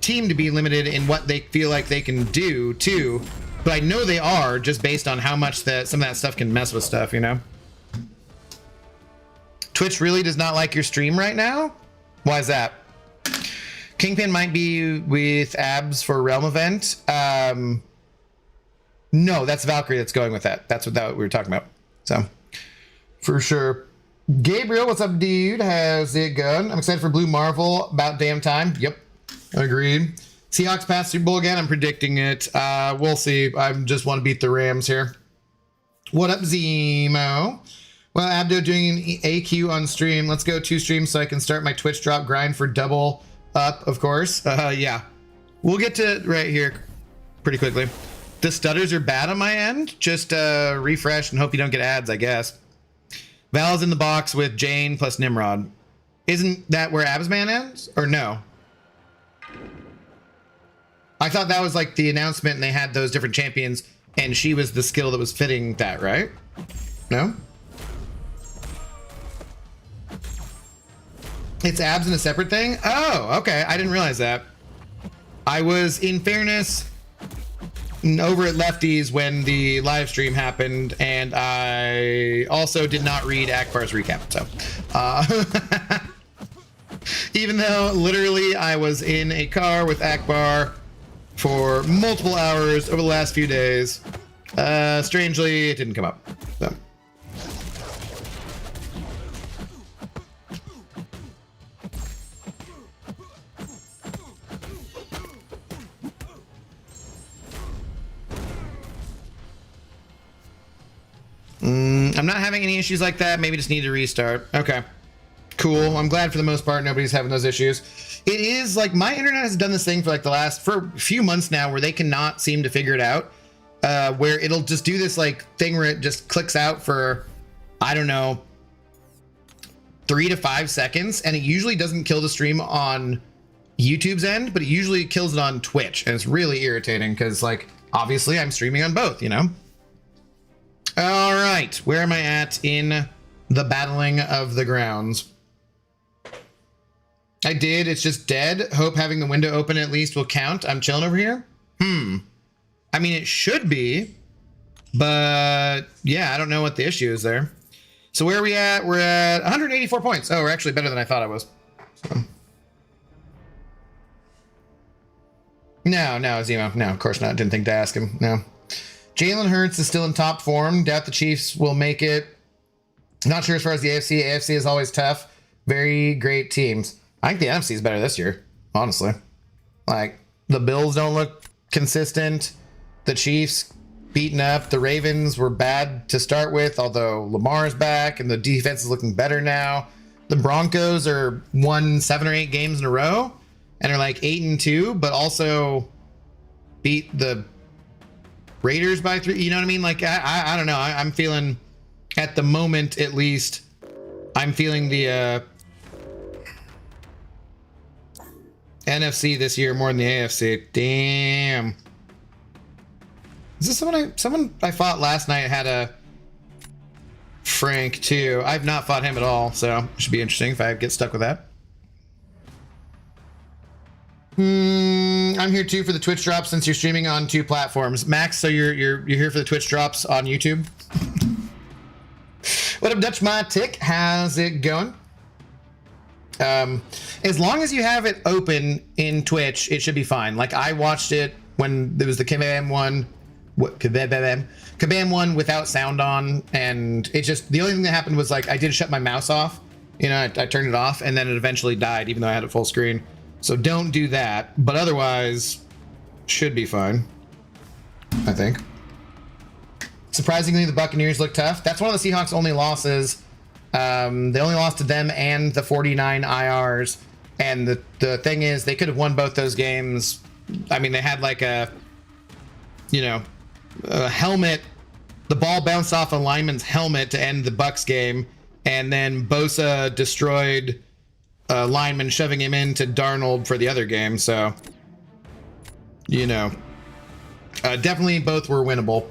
team to be limited in what they feel like they can do too, but I know they are just based on how much that some of that stuff can mess with stuff, you know. Twitch really does not like your stream right now. Why is that? Kingpin might be with abs for Realm event. No, that's Valkyrie that's going with that. That's what we were talking about. So for sure. Gabriel, what's up, dude? How's it going? I'm excited for Blue Marvel. About damn time. Yep. Agreed. Seahawks pass Super Bowl again. I'm predicting it. We'll see. I just want to beat the Rams here. What up, Zemo? Well, Abdo doing an AQ on stream. Let's go 2 streams so I can start my Twitch drop grind for double up, of course. Yeah. We'll get to it right here pretty quickly. The stutters are bad on my end. Just refresh and hope you don't get ads, I guess. Val's in the box with Jane plus Nimrod. Isn't that where Absman ends? Or no? I thought that was like the announcement and they had those different champions and she was the skill that was fitting that, right? No? It's abs in a separate thing? Oh, okay. I didn't realize that. I was, in fairness, over at Lefties when the live stream happened, and I also did not read Akbar's recap. So, even though literally I was in a car with Akbar for multiple hours over the last few days, strangely, it didn't come up. So. I'm not having any issues like that. Maybe just need to restart. Okay, cool. I'm glad for the most part nobody's having those issues. It is like my internet has done this thing for like for a few months now where they cannot seem to figure it out, where it'll just do this like thing where it just clicks out for, I don't know, 3 to 5 seconds, and it usually doesn't kill the stream on YouTube's end, but it usually kills it on Twitch, and it's really irritating because, like, obviously I'm streaming on both, you know? All right, where am I at in the battling of the grounds? I did, it's just dead. Hope having the window open at least will count. I'm chilling over here. I mean, it should be, but yeah, I don't know what the issue is there. So where are we at? We're at 184 points. Oh, we're actually better than I thought I was. So. No, Zemo. No, of course not. Didn't think to ask him. No. Jalen Hurts is still in top form. Doubt the Chiefs will make it. Not sure as far as the AFC. AFC is always tough. Very great teams. I think the NFC is better this year, honestly. Like, the Bills don't look consistent. The Chiefs beaten up. The Ravens were bad to start with, although Lamar's back and the defense is looking better now. The Broncos are won 7 or 8 games in a row and are like 8-2, but also beat the Raiders by 3. You know what I mean? Like, I don't know. I'm feeling, at the moment at least, I'm feeling the NFC this year more than the AFC. Damn. Is this someone I fought last night had a Frank too. I've not fought him at all, so it should be interesting if I get stuck with that. I'm here too for the Twitch drops since you're streaming on 2 platforms. Max, so you're here for the Twitch drops on YouTube? What up, Dutch My Tick? How's it going? As long as you have it open in Twitch, it should be fine. Like, I watched it when there was the Kabam one without sound on, and it just, the only thing that happened was, like, I did shut my mouse off. You know, I turned it off, and then it eventually died, even though I had it full screen. So don't do that, but otherwise, should be fine, I think. Surprisingly, the Buccaneers look tough. That's one of the Seahawks' only losses. They only lost to them and the 49 IRs. And the thing is, they could have won both those games. I mean, they had like a helmet. The ball bounced off a lineman's helmet to end the Bucs game. And then Bosa destroyed a lineman, shoving him into Darnold for the other game. So, you know, definitely both were winnable.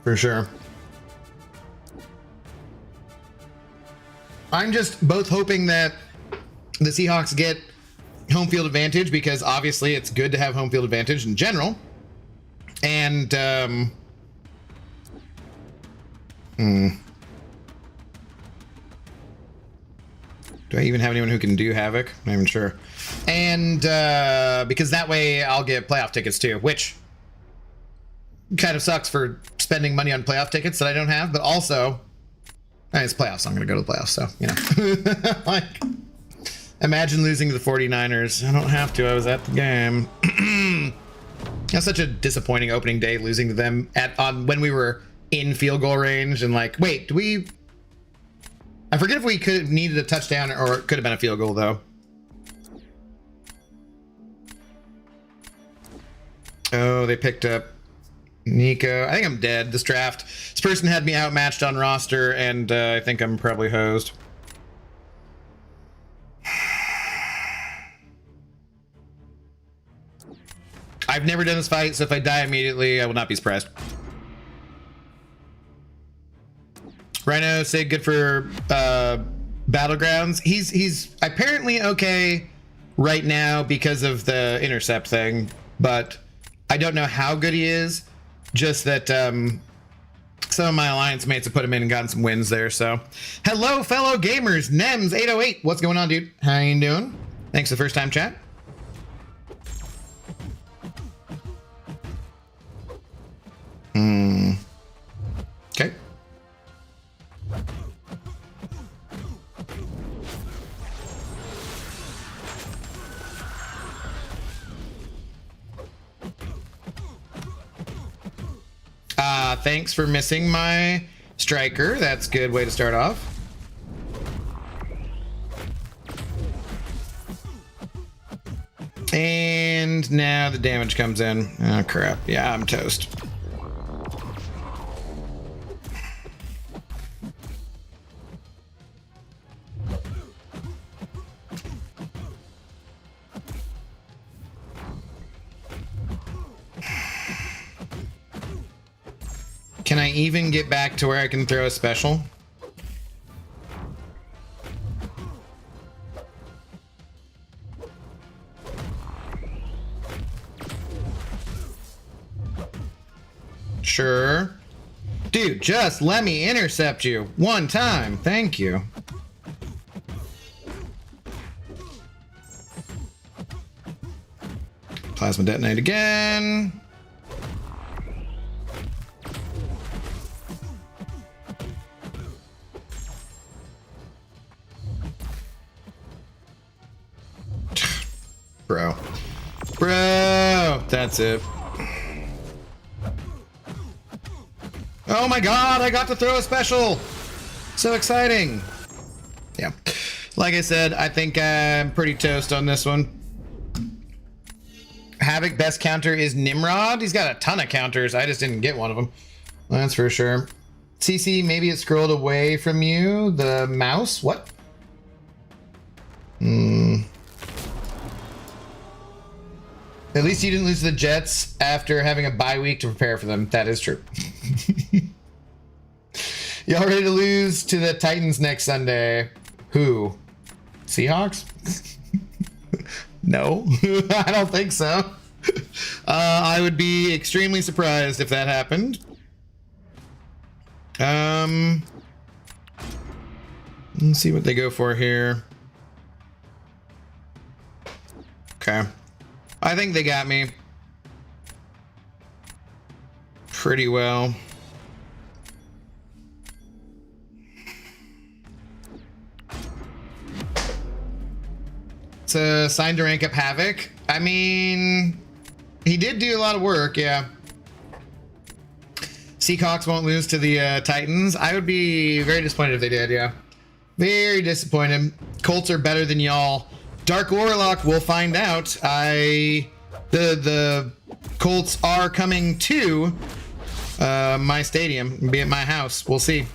For sure. I'm just both hoping that the Seahawks get home field advantage, because obviously it's good to have home field advantage in general. And do I even have anyone who can do Havoc? I'm not even sure. And because that way I'll get playoff tickets too, which kind of sucks for spending money on playoff tickets that I don't have, but also, it's playoffs, so I'm going to go to the playoffs, so, you know. Like, imagine losing to the 49ers. I don't have to, I was at the game. That's such a disappointing opening day, losing to them when we were in field goal range, and like, wait, I forget if we could have needed a touchdown, or it could have been a field goal, though. Oh, they picked up Nico. I think I'm dead this draft. This person had me outmatched on roster, and I think I'm probably hosed. I've never done this fight, so if I die immediately, I will not be surprised. Rhino, say good for Battlegrounds. He's apparently okay right now because of the intercept thing, but I don't know how good he is. Just that some of my alliance mates have put him in and gotten some wins there. So, hello, fellow gamers. Nems808, what's going on, dude? How you doing? Thanks for the first time chat. Okay. Thanks for missing my striker. That's a good way to start off. And now the damage comes in. Oh, crap. Yeah, I'm toast. Can I even get back to where I can throw a special? Sure. Dude, just let me intercept you one time. Thank you. Plasma detonate again. Bro. Bro! That's it. Oh my god, I got to throw a special! So exciting! Yeah. Like I said, I think I'm pretty toast on this one. Havoc best counter is Nimrod. He's got a ton of counters. I just didn't get one of them. That's for sure. CC, maybe it scrolled away from you. The mouse? What? At least you didn't lose to the Jets after having a bye week to prepare for them. That is true. Y'all ready to lose to the Titans next Sunday? Who? Seahawks? No, I don't think so. I would be extremely surprised if that happened. Let's see what they go for here. Okay. I think they got me pretty well. It's a sign to rank up Havoc. I mean, he did do a lot of work, yeah. Seahawks won't lose to the Titans. I would be very disappointed if they did, yeah. Very disappointed. Colts are better than y'all. Dark Warlock, we'll find out. The Colts are coming to my stadium, be at my house. We'll see.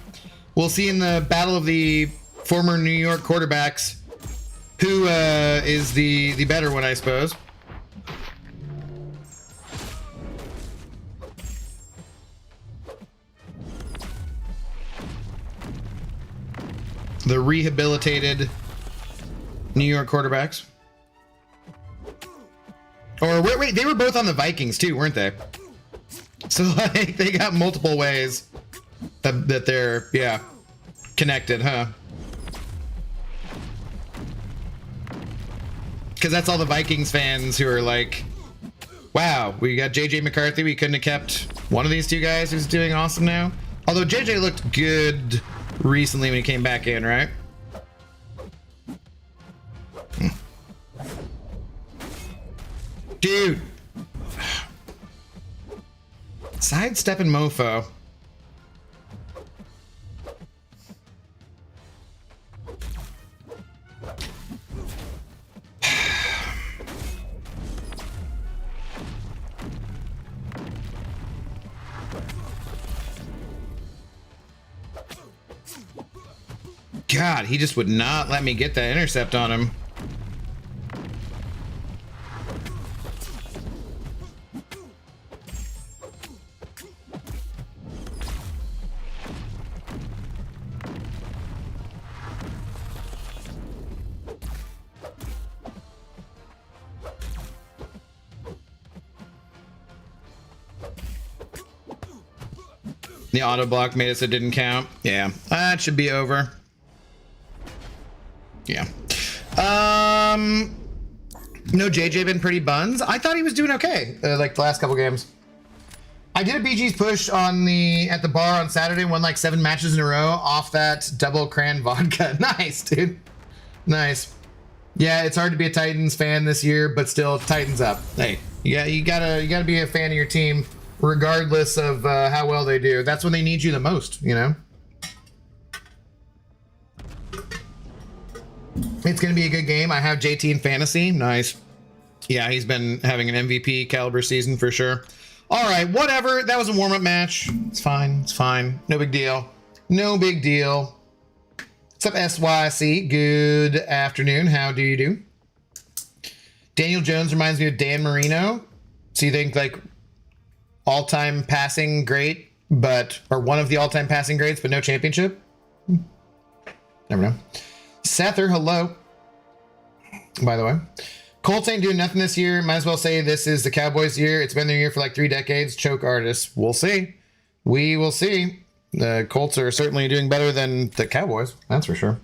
We'll see in the battle of the former New York quarterbacks who is the better one, I suppose. The rehabilitated New York quarterbacks. Or wait, they were both on the Vikings too, weren't they? So like they got multiple ways that they're, yeah, connected, huh? Because that's all the Vikings fans who are like, wow, we got JJ McCarthy, we couldn't have kept one of these two guys who's doing awesome now. Although JJ looked good recently when he came back in, right? Dude. Sidestepping mofo. God, he just would not let me get that intercept on him. The auto block made it so it didn't count. Yeah, that should be over. Yeah. No, JJ been pretty buns. I thought he was doing okay, like the last couple games. I did a BG's push on at the bar on Saturday, won like 7 matches in a row off that double cran vodka. Nice, dude. Nice. Yeah, it's hard to be a Titans fan this year, but still, Titans up. Hey, yeah, you gotta be a fan of your team, regardless of how well they do. That's when they need you the most, you know? It's going to be a good game. I have JT in fantasy. Nice. Yeah, he's been having an MVP caliber season for sure. All right, whatever. That was a warm-up match. It's fine. It's fine. No big deal. No big deal. What's up, SYC? Good afternoon. How do you do? Daniel Jones reminds me of Dan Marino. So you think, like, all-time passing great or one of the all-time passing grades, but no championship. Never know. Sather, hello. By the way, Colts ain't doing nothing this year. Might as well say this is the Cowboys' year. It's been their year for like 3 decades. Choke artists. We'll see. We will see. The Colts are certainly doing better than the Cowboys. That's for sure.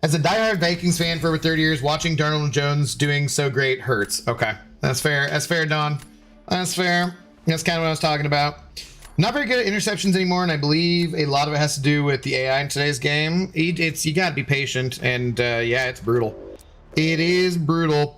As a diehard Vikings fan for over 30 years, watching Darnold Jones doing so great hurts. Okay, that's fair. That's fair, Don. That's fair. That's kind of what I was talking about. Not very good at interceptions anymore, and I believe a lot of it has to do with the AI in today's game. You gotta be patient, and yeah, it's brutal. It is brutal.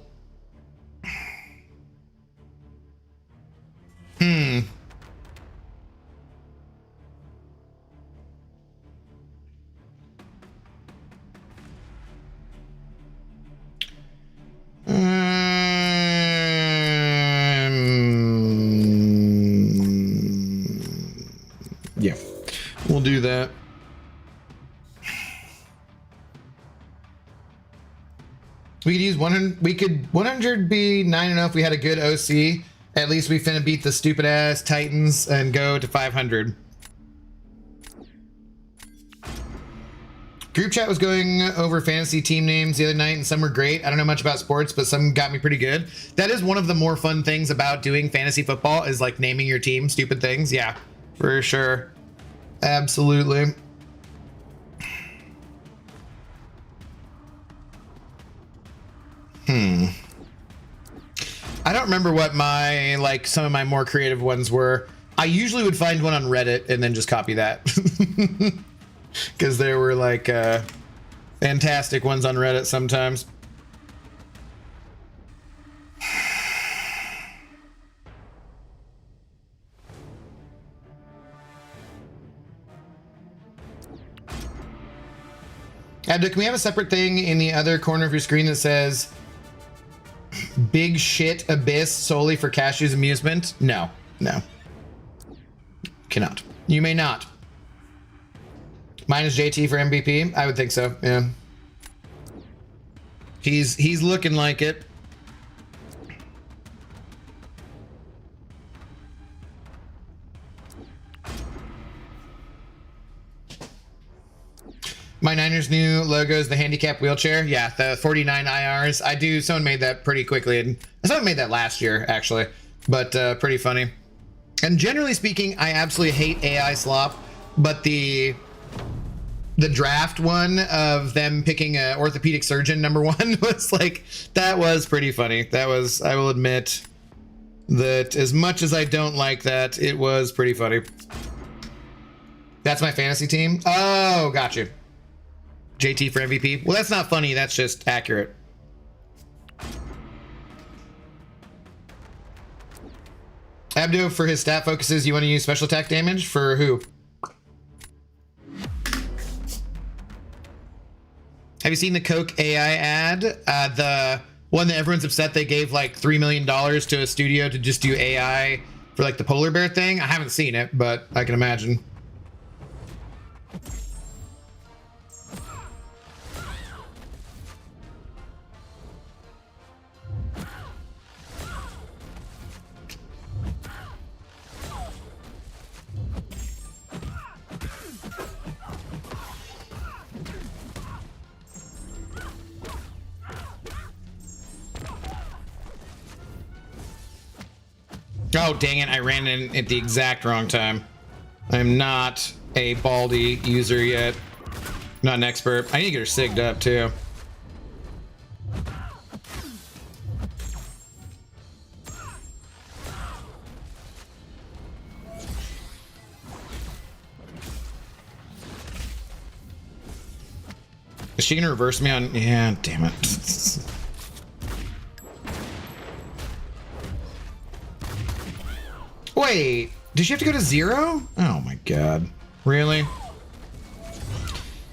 Yeah, we'll do that. We could use 100. We could 100 be 9 if we had a good OC. At least we finna beat the stupid ass Titans and go to 500. Group chat was going over fantasy team names the other night, and some were great. I don't know much about sports, but some got me pretty good. That is one of the more fun things about doing fantasy football, is like naming your team stupid things. Yeah, for sure. Absolutely. I don't remember what my, like, some of my more creative ones were. I usually would find one on Reddit and then just copy that. Because there were, like, fantastic ones on Reddit sometimes. Abdo, can we have a separate thing in the other corner of your screen that says Big Shit Abyss solely for Cashew's amusement? No, no. Cannot. You may not. Minus JT for MVP? I would think so, yeah. He's looking like it. My Niners' new logo is the handicap wheelchair. Yeah, the 49 IRs. I do. Someone made that pretty quickly, and someone made that last year actually, but pretty funny. And generally speaking, I absolutely hate AI slop, but the draft one of them picking a orthopedic surgeon #1 was like, that was pretty funny. That was, I will admit that as much as I don't like that, it was pretty funny. That's my fantasy team. Oh, gotcha. JT for MVP. Well, that's not funny. That's just accurate. Abdo, for his stat focuses, you want to use special attack damage for who? Have you seen the Coke AI ad? The one that everyone's upset they gave like $3 million to a studio to just do AI for like the polar bear thing? I haven't seen it, but I can imagine. Oh, dang it. I ran in at the exact wrong time. I'm not a Baldy user yet. Not an expert. I need to get her sigged up, too. Is she going to reverse me on... Yeah, damn it. Wait, did she have to go to 0? Oh my god. Really?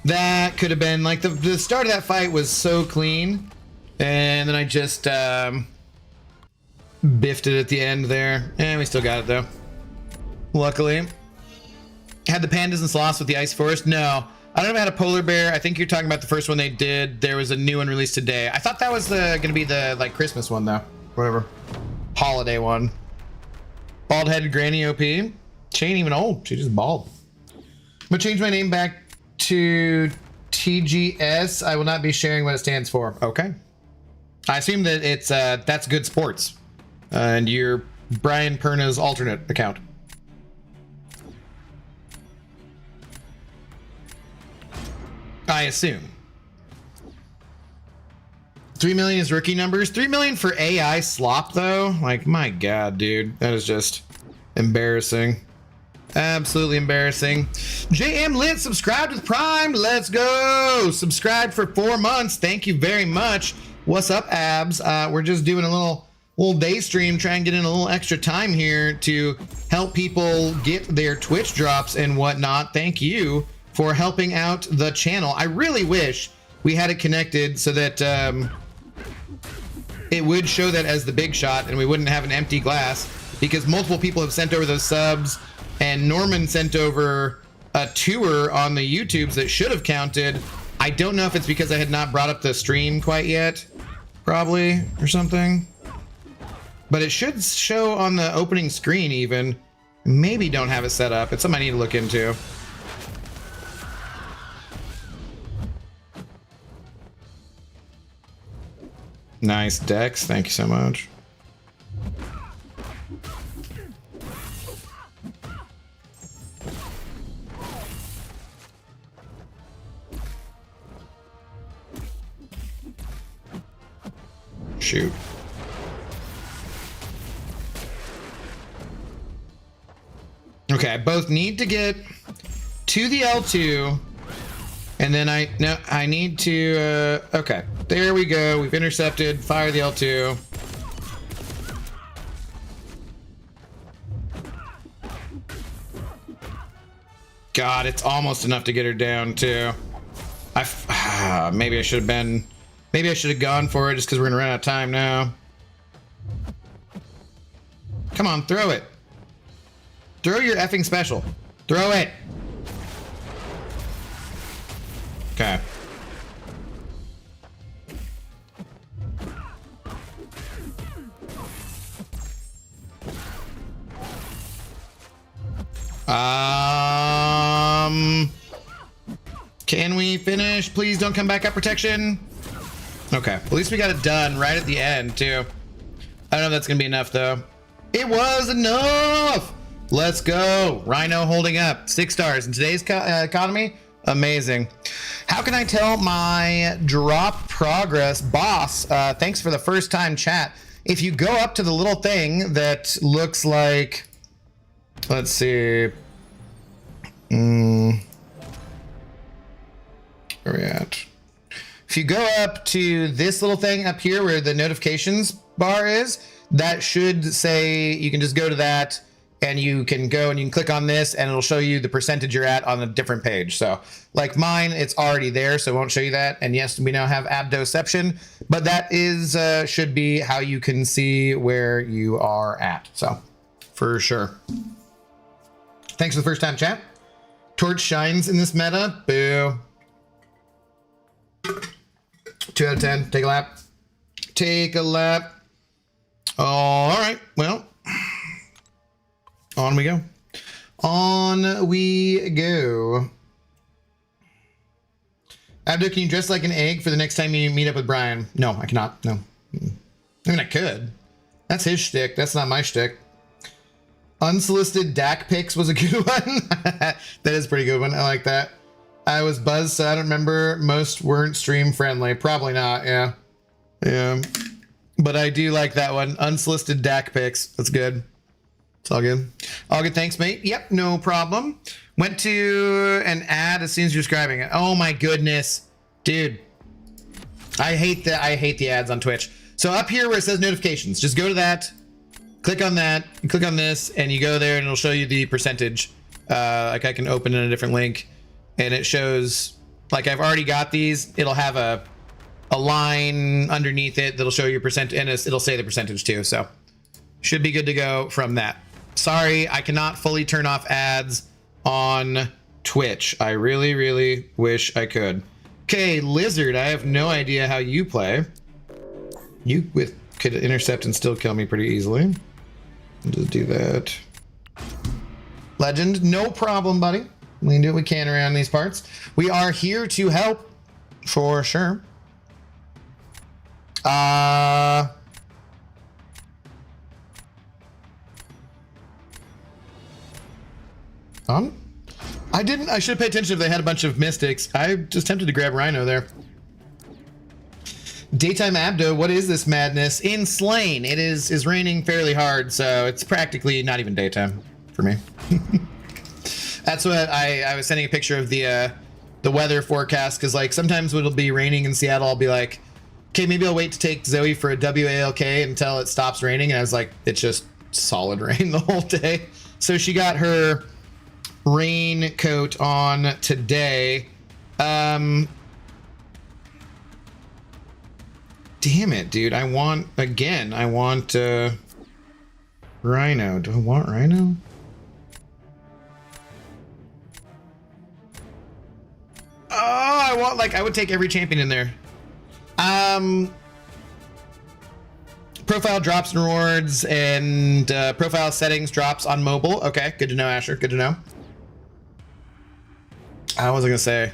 That could have been, like, the start of that fight was so clean. And then I just, biffed it at the end there. And we still got it, though. Luckily. Had the pandas and sloths with the ice forest? No. I don't know if I had a polar bear. I think you're talking about the first one they did. There was a new one released today. I thought that was gonna be the, like, Christmas one, though. Whatever. Holiday one. Bald-headed granny OP. She ain't even old. She just bald. I'm gonna change my name back to TGS. I will not be sharing what it stands for. Okay. I assume that it's that's good sports. And you're Brian Perna's alternate account. I assume. 3 million is rookie numbers. 3 million for AI slop though. Like, my God, dude. That is just embarrassing. Absolutely embarrassing. JM Lit, subscribe to the Prime. Let's go. Subscribe for 4 months. Thank you very much. What's up, abs? We're just doing a little day stream, try and get in a little extra time here to help people get their Twitch drops and whatnot. Thank you for helping out the channel. I really wish we had it connected so that it would show that as the big shot and we wouldn't have an empty glass, because multiple people have sent over those subs, and Norman sent over a tour on the YouTubes that should have counted. I don't know if it's because I had not brought up the stream quite yet, probably, or something. But it should show on the opening screen even. Maybe don't have it set up. It's something I need to look into. Nice Dex, thank you so much. Shoot. Okay, I both need to get to the L2, and then I need to, okay, there we go. We've intercepted, fire the L2. God, it's almost enough to get her down too. Maybe I should have gone for it just because we're gonna run out of time now. Come on, throw it. Throw your effing special. Throw it. Okay. Can we finish? Please don't come back up protection. Okay, at least we got it done right at the end too. I don't know if that's gonna be enough though. It was enough. Let's go. Rhino holding up. 6 stars in today's economy. Amazing. How can I tell my drop progress? Boss, thanks for the first time chat. If you go up to the little thing that looks like, let's see. Where are we at? If you go up to this little thing up here where the notifications bar is, that should say, you can just go to that and you can go and you can click on this and it'll show you the percentage you're at on a different page. So like mine, it's already there, so it won't show you that. And yes, we now have abdoception, but that is should be how you can see where you are at. So for sure. Thanks for the first time chat. Torch shines in this meta. Boo. 2 out of 10. Take a lap. Take a lap. All right. Well, on we go. On we go. Abdo, can you dress like an egg for the next time you meet up with Brian? No, I cannot. No. I mean, I could. That's his shtick. That's not my shtick. Unsolicited DAC pics was a good one. That is a pretty good one. I like that. I was buzzed, so I don't remember. Most weren't stream friendly. Probably not, yeah. Yeah. But I do like that one. Unsolicited DAC pics. That's good. It's all good. All good, thanks, mate. Yep, no problem. Went to an ad as soon as you're describing it. Oh my goodness. Dude. I hate the ads on Twitch. So up here where it says notifications, just go to that. Click on that, and click on this, and you go there and it'll show you the percentage. Like I can open in a different link and it shows, like I've already got these. It'll have a line underneath it that'll show your percent, and it'll say the percentage too. So should be good to go from that. Sorry, I cannot fully turn off ads on Twitch. I really, really wish I could. Okay, Lizard, I have no idea how you play. You could intercept and still kill me pretty easily. Just do that. Legend, no problem, buddy. We can do what we can around these parts. We are here to help, for sure. I should pay attention if they had a bunch of mystics. I just tempted to grab Rhino there. Daytime Abdo, what is this madness? In Slain, it is raining fairly hard, so it's practically not even daytime for me. That's what I was sending a picture of the weather forecast, because like sometimes when it'll be raining in Seattle, I'll be like, okay, maybe I'll wait to take Zoe for a WALK until it stops raining, and I was like, it's just solid rain the whole day. So she got her rain coat on today. Damn it, dude. I want Rhino. Do I want Rhino? Oh, I would take every champion in there. Profile drops and rewards, and profile settings drops on mobile. Okay, good to know, Asher. Good to know. I was gonna say,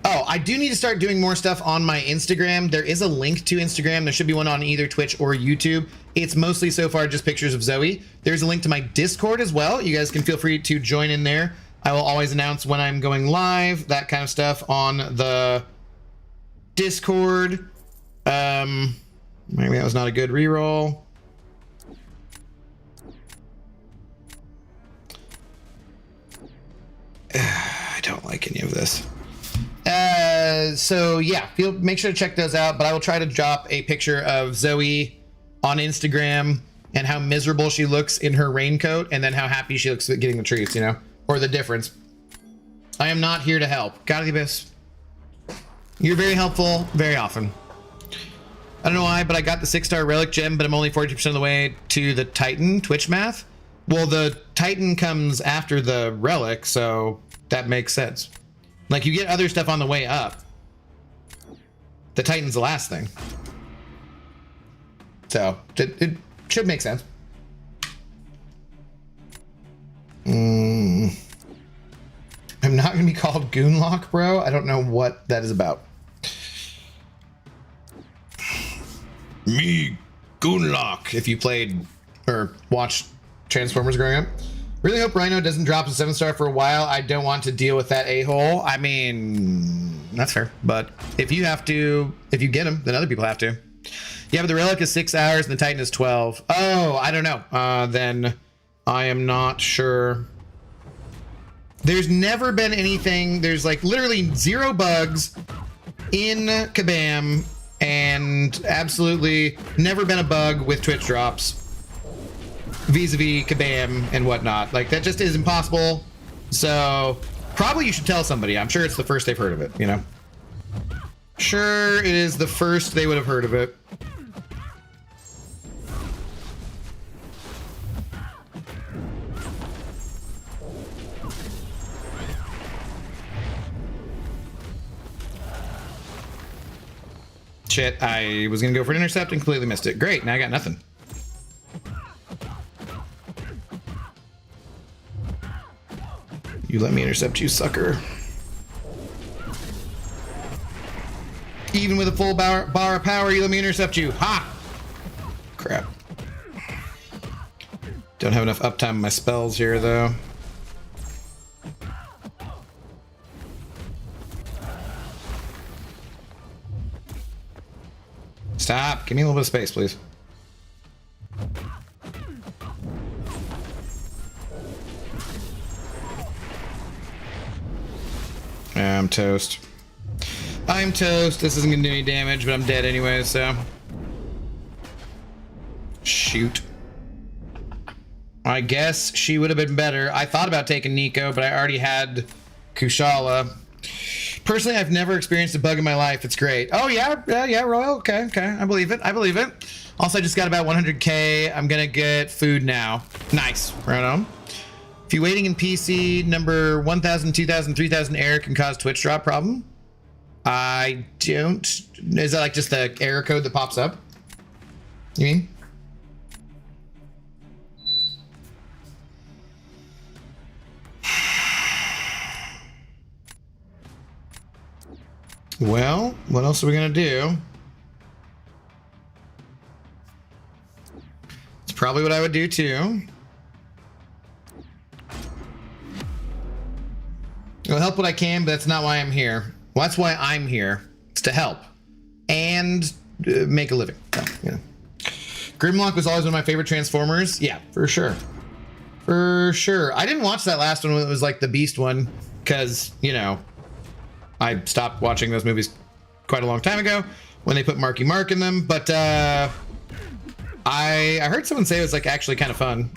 oh, I do need to start doing more stuff on my Instagram. There is a link to Instagram. There should be one on either Twitch or YouTube. It's mostly so far just pictures of Zoe. There's a link to my Discord as well. You guys can feel free to join in there. I will always announce when I'm going live, that kind of stuff on the Discord. Maybe that was not a good reroll. I don't like any of this. So yeah, make sure to check those out, but I will try to drop a picture of Zoe on Instagram and how miserable she looks in her raincoat, and then how happy she looks at getting the treats, you know, or the difference. I am not here to help. God of the Abyss. You're very helpful very often. I don't know why, but I got the 6-star relic gem, but I'm only 42% of the way to the Titan Twitch math. Well, the Titan comes after the relic, so that makes sense. Like, you get other stuff on the way up. The Titan's the last thing. So, it should make sense. I'm not going to be called Goonlock, bro. I don't know what that is about. Me, Goonlock, if you played or watched Transformers growing up. Really hope Rhino doesn't drop a 7-star for a while. I don't want to deal with that a-hole. I mean, that's fair. But if you have to, if you get him, then other people have to. Yeah, but the relic is 6 hours and the Titan is 12. Oh, I don't know. Then I am not sure. There's never been anything. There's like literally 0 bugs in Kabam, and absolutely never been a bug with Twitch drops vis-a-vis Kabam and whatnot. Like, that just is impossible. So probably you should tell somebody. I'm sure it's the first they've heard of it, you know? Sure, it is the first they would have heard of it. Shit, I was gonna go for an intercept and completely missed it. Great, now I got nothing. You let me intercept, you sucker. Even with a full bar of power, you let me intercept you. Ha! Crap. Don't have enough uptime on my spells here, though. Stop. Give me a little bit of space, please. I'm toast. I'm toast. This isn't gonna do any damage, but I'm dead anyway, so. Shoot. I guess she would have been better. I thought about taking Nico, but I already had Kushala. Personally, I've never experienced a bug in my life. It's great. Oh, yeah, Royal. Okay. I believe it. Also, I just got about 100K. I'm gonna get food now. Nice. Right on. If you're waiting in PC, number 1000, 2000, 3000 error can cause Twitch drop problem. I don't. Is that like just the error code that pops up? You mean? Well, what else are we gonna do? It's probably what I would do too. I'll help what I can, but that's not why I'm here. Well, that's why I'm here. It's to help and make a living. So, yeah. Grimlock was always one of my favorite Transformers. Yeah, for sure. For sure. I didn't watch that last one when it was like the Beast one because, you know, I stopped watching those movies quite a long time ago when they put Marky Mark in them. But I heard someone say it was like actually kind of fun.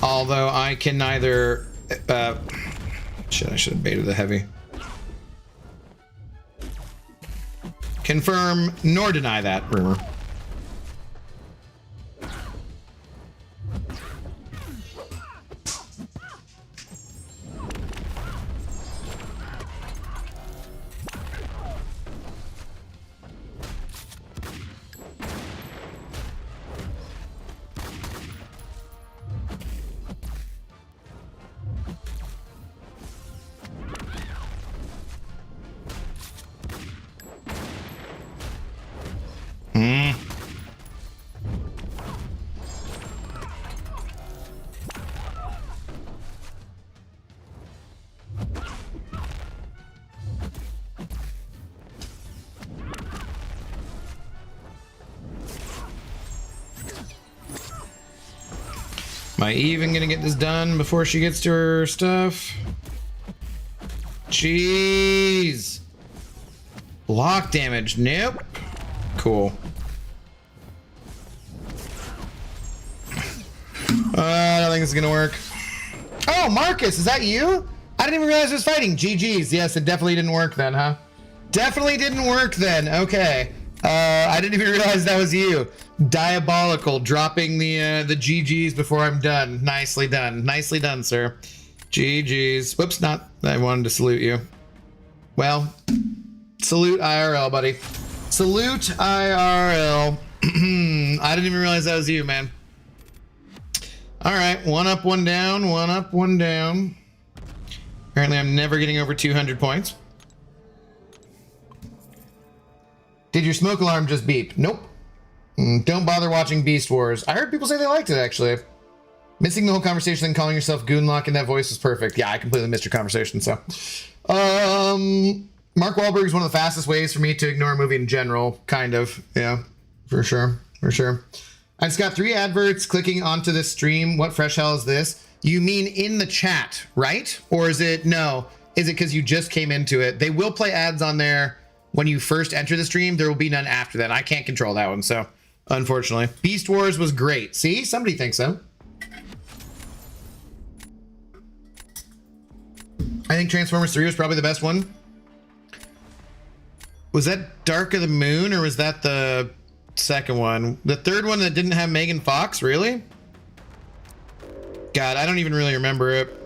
Although I can neither, shit, I should have baited the heavy. Confirm nor deny that rumor. Am I even gonna get this done before she gets to her stuff? Jeez. Block damage. Nope. Cool. I don't think this is gonna work. Oh, Marcus, is that you? I didn't even realize it was fighting. GG's. Yes, it definitely didn't work then, huh? Definitely didn't work then. Okay. I didn't even realize that was you. Diabolical, dropping the GG's before I'm done. Nicely done. Nicely done, sir. GG's. Whoops, not. I wanted to salute you. Well, salute IRL, buddy. Salute IRL. I didn't even realize that was you, man. All right, one up, one down, one up, one down. Apparently, I'm never getting over 200 points. Did your smoke alarm just beep? Nope. Don't bother watching Beast Wars. I heard people say they liked it, actually. Missing the whole conversation and calling yourself Goonlock in that voice was perfect. Yeah, I completely missed your conversation, so. Mark Wahlberg is one of the fastest ways for me to ignore a movie in general, kind of. Yeah, for sure, for sure. I just got 3 adverts clicking onto this stream. What fresh hell is this? You mean in the chat, right? Or is it, no, is it because you just came into it? They will play ads on there when you first enter the stream. There will be none after that. I can't control that one, so unfortunately. Beast Wars was great. See, somebody thinks so. I think Transformers 3 was probably the best one. Was that Dark of the Moon, or was that the second one? The third one that didn't have Megan Fox, really? God, I don't even really remember it.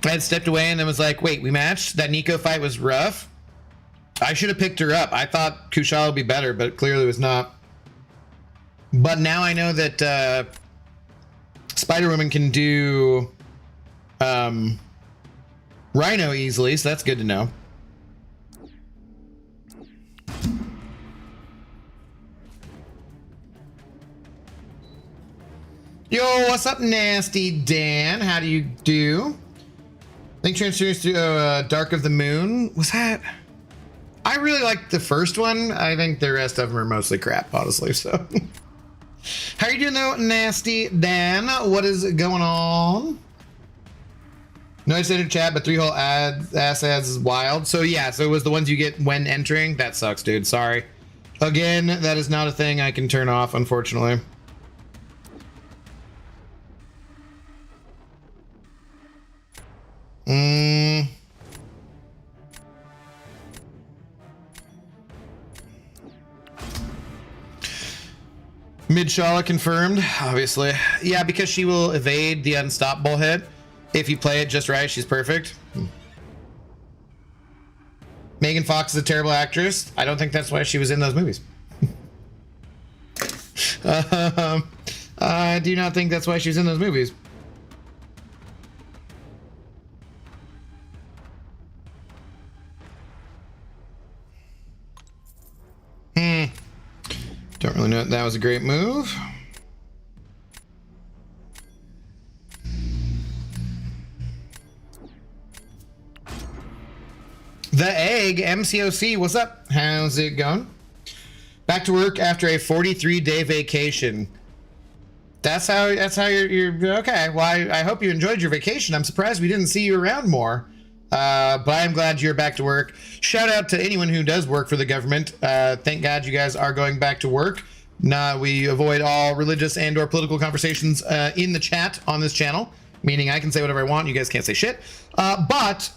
I had stepped away and then was like, wait, we matched? That Nico fight was rough? I should have picked her up. I thought Kushal would be better, but clearly was not. But now I know that Spider-Woman can do Rhino easily, so that's good to know. Yo, what's up, Nasty Dan? How do you do? I think Transformers to Dark of the Moon. Was that? I really liked the first one. I think the rest of them are mostly crap, honestly, so. How are you doing though, Nasty Dan? What is going on? No, I said in chat, but 3 whole ass ads is wild. So yeah, so it was the ones you get when entering. That sucks, dude. Sorry. Again, that is not a thing I can turn off, unfortunately. Mid-Shala confirmed, obviously. Yeah, because she will evade the unstoppable hit. If you play it just right, she's perfect. Megan Fox is a terrible actress. I don't think that's why she was in those movies. I do not think that's why she was in those movies. Don't really know if that was a great move. The Egg, MCOC, what's up? How's it going? Back to work after a 43-day vacation. That's how you're okay. Well, I hope you enjoyed your vacation. I'm surprised we didn't see you around more. But I'm glad you're back to work. Shout out to anyone who does work for the government. Thank God you guys are going back to work. We avoid all religious and or political conversations in the chat on this channel, meaning I can say whatever I want. You guys can't say shit. But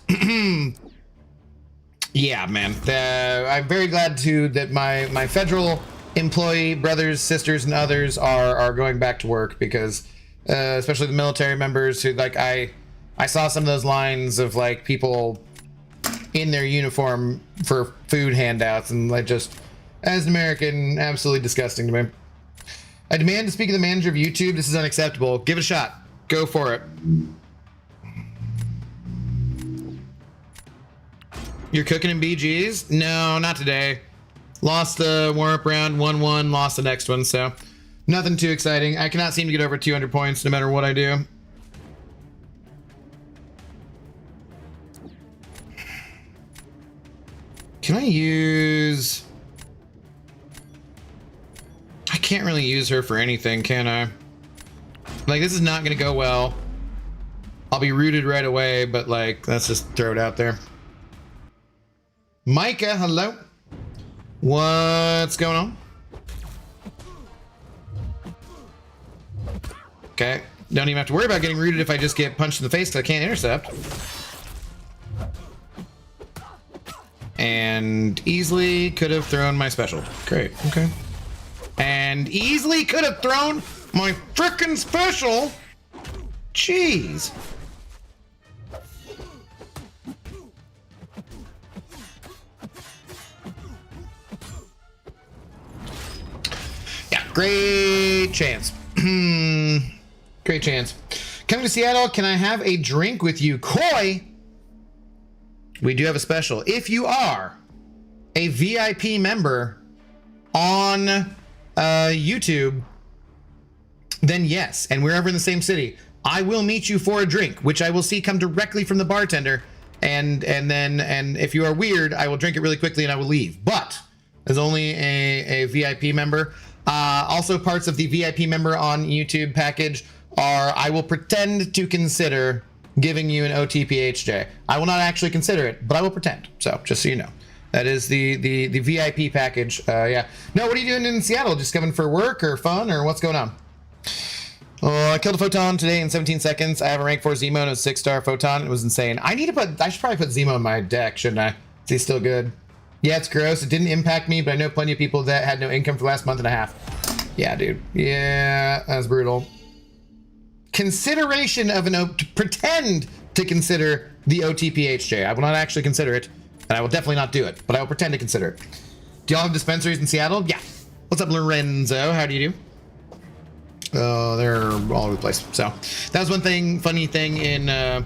yeah, man, I'm very glad that my federal employee brothers, sisters, and others are going back to work, because especially the military members who, like, I saw some of those lines of like people in their uniform for food handouts, and like, just as an American, absolutely disgusting to me. I demand to speak to the manager of YouTube. This is unacceptable. Give it a shot. Go for it. You're cooking in BGs? No, not today. Lost the warm-up round, 1-1, lost the next one, so nothing too exciting. I cannot seem to get over 200 points no matter what I do. Can I use... I can't really use her for anything, can I? Like, this is not going to go well. I'll be rooted right away, but like, let's just throw it out there. Micah, hello. What's going on? Okay, don't even have to worry about getting rooted if I just get punched in the face because I can't intercept. And easily could have thrown my special. Great, okay. And easily could have thrown my frickin' special. Jeez. Yeah, great chance. Great chance. Coming to Seattle, can I have a drink with you? Koi! We do have a special. If you are a VIP member on YouTube, then yes, and we're ever in the same city, I will meet you for a drink, which I will see come directly from the bartender, and if you are weird, I will drink it really quickly and I will leave. But as only a VIP member. Also, parts of the VIP member on YouTube package are I will pretend to consider giving you an OTPHJ. I will not actually consider it, but I will pretend. So just so you know, that is the VIP package. Yeah. No, what are you doing in Seattle? Just coming for work or fun, or what's going on? Oh, I killed a photon today in 17 seconds. I have a rank 4 Zemo and a 6-star photon. It was insane. I should probably put Zemo in my deck, shouldn't I? Is he still good? Yeah, it's gross. It didn't impact me, but I know plenty of people that had no income for the last month and a half. Yeah, dude. Yeah, that's brutal. Consideration of pretend to consider the OTPHJ. I will not actually consider it, and I will definitely not do it, but I will pretend to consider it. Do y'all have dispensaries in Seattle? Yeah. What's up, Lorenzo? How do you do? Oh, they're all over the place. So that was one thing, funny thing in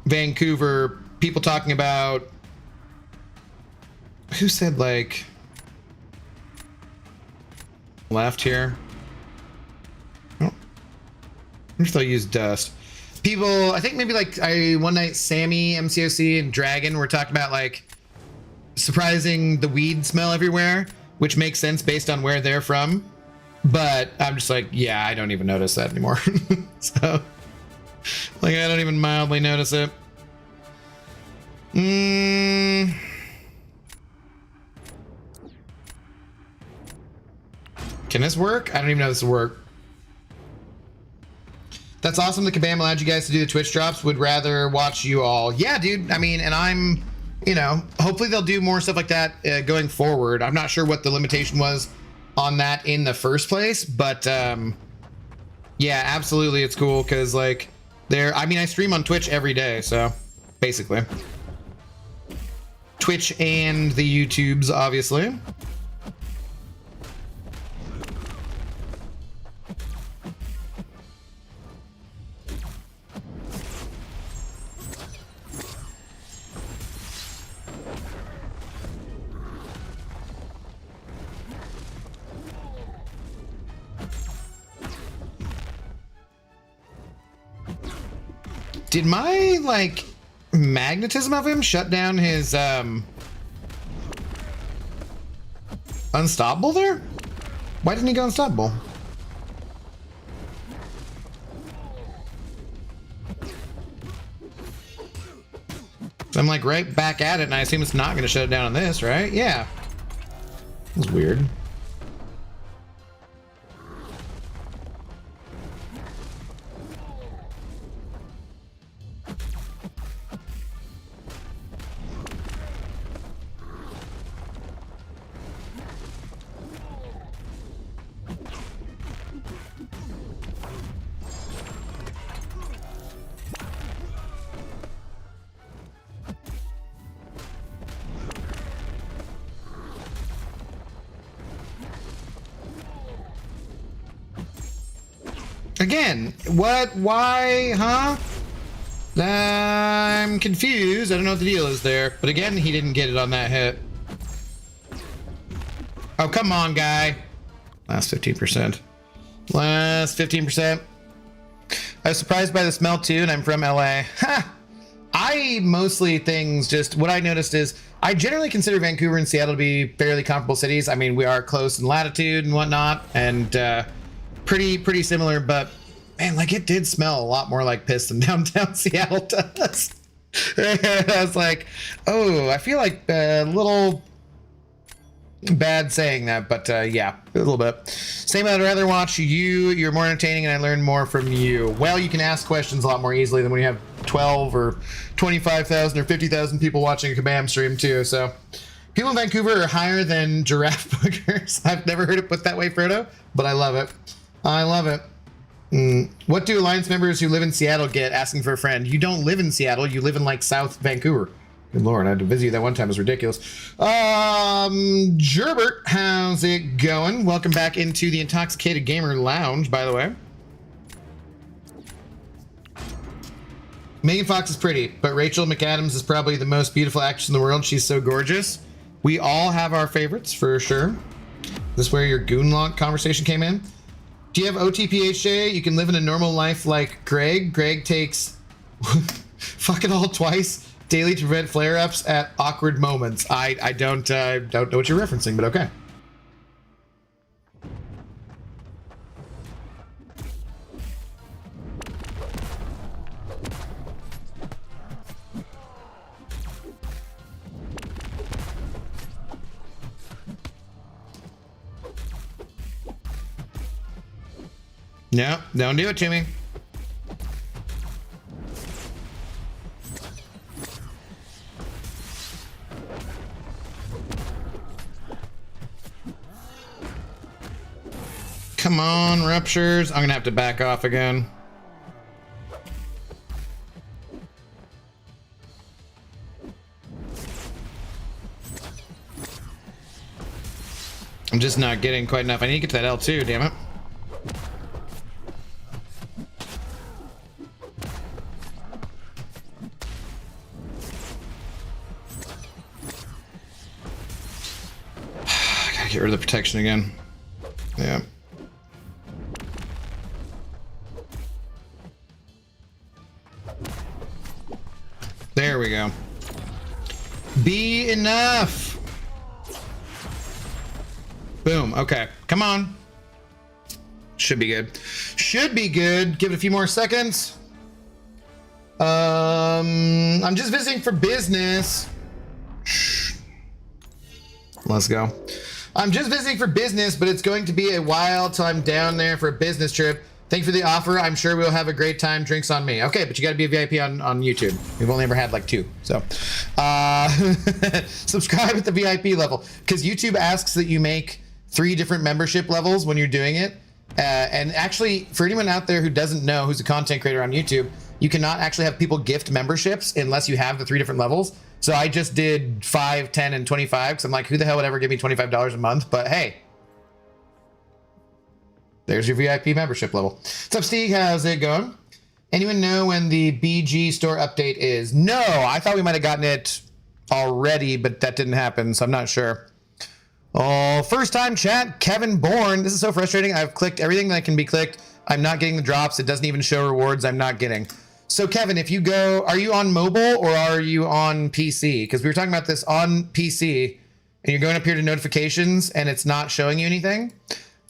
Vancouver. People talking about, who said like left here? Oh, I wonder if they'll use dust. People, I think maybe like one night Sammy, MCOC, and Dragon were talking about like surprising the weed smell everywhere, which makes sense based on where they're from. But I'm just like, yeah, I don't even notice that anymore. So, like, I don't even mildly notice it. Can this work? I don't even know if this will work. That's awesome. The Kabam allowed you guys to do the Twitch drops. Would rather watch you all. Yeah, dude. I mean, and I'm, you know, hopefully they'll do more stuff like that going forward. I'm not sure what the limitation was on that in the first place. But yeah, absolutely, it's cool because like I mean, I stream on Twitch every day, so basically Twitch and the YouTubes, obviously. Did my, like, magnetism of him shut down his, unstoppable there? Why didn't he go unstoppable? So I'm, like, right back at it, and I assume it's not going to shut it down on this, right? Yeah. That's weird. Again, what, why, huh? I'm confused. I don't know what the deal is there. But again, he didn't get it on that hit. Oh, come on, guy. Last 15%. Last 15%. I was surprised by the smell too, and I'm from LA. Ha! I mostly what I noticed is I generally consider Vancouver and Seattle to be fairly comparable cities. I mean, we are close in latitude and whatnot, and pretty similar, but man, like it did smell a lot more like piss than downtown Seattle does. I was like, oh, I feel like a little bad saying that, but yeah, a little bit. Same, I'd rather watch you. You're more entertaining and I learn more from you. Well, you can ask questions a lot more easily than when you have 12 or 25,000 or 50,000 people watching a Kabam stream too. So people in Vancouver are higher than giraffe boogers. I've never heard it put that way, Frodo, but I love it. I love it. What do Alliance members who live in Seattle get asking for a friend? You don't live in Seattle. You live in like South Vancouver. Good Lord, I had to visit you that one time. It was ridiculous. Gerbert, how's it going? Welcome back into the Intoxicated Gamer Lounge, by the way. Megan Fox is pretty, but Rachel McAdams is probably the most beautiful actress in the world. She's so gorgeous. We all have our favorites, for sure. This is where your Goonlock conversation came in. Do you have OTPHJ? You can live in a normal life like Greg. Greg takes fuck it all twice daily to prevent flare-ups at awkward moments. I don't know what you're referencing, but okay. No, don't do it to me. Come on, ruptures. I'm gonna have to back off again. I'm just not getting quite enough. I need to get to that L2, damn it. Get rid of the protection again. Yeah. There we go. Be enough. Boom. Okay. Come on. Should be good. Should be good. Give it a few more seconds. I'm just visiting for business. Let's go. I'm just visiting for business, but it's going to be a while till I'm down there for a business trip. Thank you for the offer. I'm sure we'll have a great time. Drinks on me. Okay, but you got to be a VIP on YouTube. We've only ever had like 2. So subscribe at the VIP level because YouTube asks that you make 3 different membership levels when you're doing it. And actually, for anyone out there who doesn't know, who's a content creator on YouTube, you cannot actually have people gift memberships unless you have the 3 different levels. So I just did 5, 10, and 25 because I'm like, who the hell would ever give me $25 a month? But hey, there's your VIP membership level. What's up, Steve? How's it going? Anyone know when the BG store update is? No, I thought we might have gotten it already, but that didn't happen, so I'm not sure. Oh, first time chat, Kevin Bourne. This is so frustrating. I've clicked everything that can be clicked. I'm not getting the drops. It doesn't even show rewards. I'm not getting. So Kevin, if you go, are you on mobile or are you on PC? Because we were talking about this on PC and you're going up here to notifications and it's not showing you anything.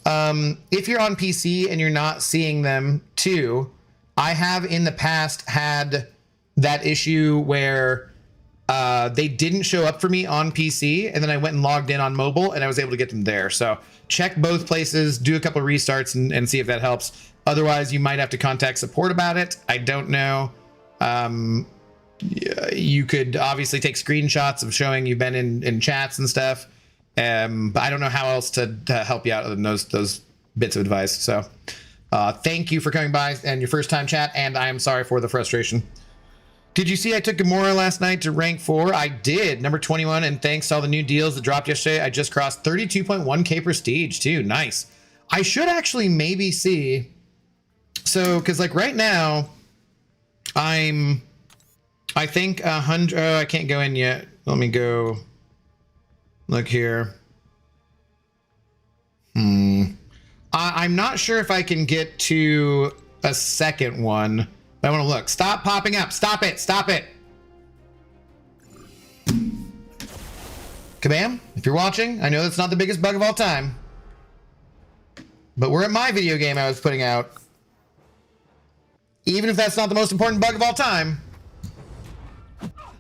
If you're on PC and you're not seeing them too, I have in the past had that issue where they didn't show up for me on PC, and then I went and logged in on mobile, and I was able to get them there. So check both places, do a couple of restarts, and see if that helps. Otherwise, you might have to contact support about it. I don't know. You could obviously take screenshots of showing you've been in chats and stuff, but I don't know how else to help you out other than those bits of advice. So thank you for coming by and your first time chat, and I am sorry for the frustration. Did you see I took Gamora last night to rank 4? I did, number 21, and thanks to all the new deals that dropped yesterday, I just crossed 32.1k prestige too. Nice. I should actually maybe see, so because like right now I think 100. Oh, I can't go in yet. Let me go look here. I'm not sure if I can get to a second one. I want to look. Stop popping up. Stop it. Stop it. Kabam, if you're watching, I know that's not the biggest bug of all time, but we're at my video game I was putting out. Even if that's not the most important bug of all time,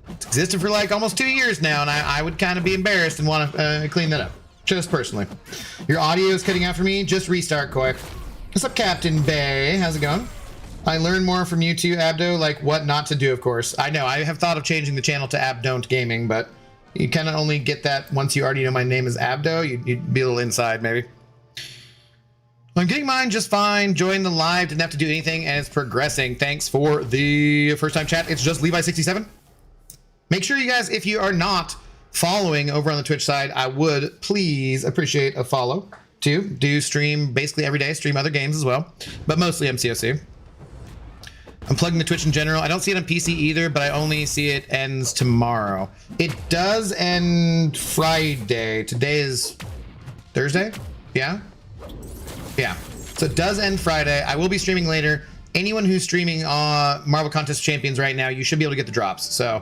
it's existed for like almost 2 years now, and I would kind of be embarrassed and want to clean that up. Just personally. Your audio is cutting out for me. Just restart, Koi. What's up, Captain Bay? How's it going? I learned more from you too, Abdo, like what not to do, of course. I know, I have thought of changing the channel to Abdon't Gaming, but you kind of only get that once you already know my name is Abdo. You'd be a little inside, maybe. I'm getting mine just fine. Joined the live, didn't have to do anything, and it's progressing. Thanks for the first time chat. It's just Levi67. Make sure you guys, if you are not following over on the Twitch side, I would please appreciate a follow too. Do stream basically every day, stream other games as well, but mostly MCOC. I'm plugging the Twitch in general. I don't see it on PC either, but I only see it ends tomorrow. It does end Friday. Today is Thursday? Yeah? Yeah. So it does end Friday. I will be streaming later. Anyone who's streaming Marvel Contest Champions right now, you should be able to get the drops. So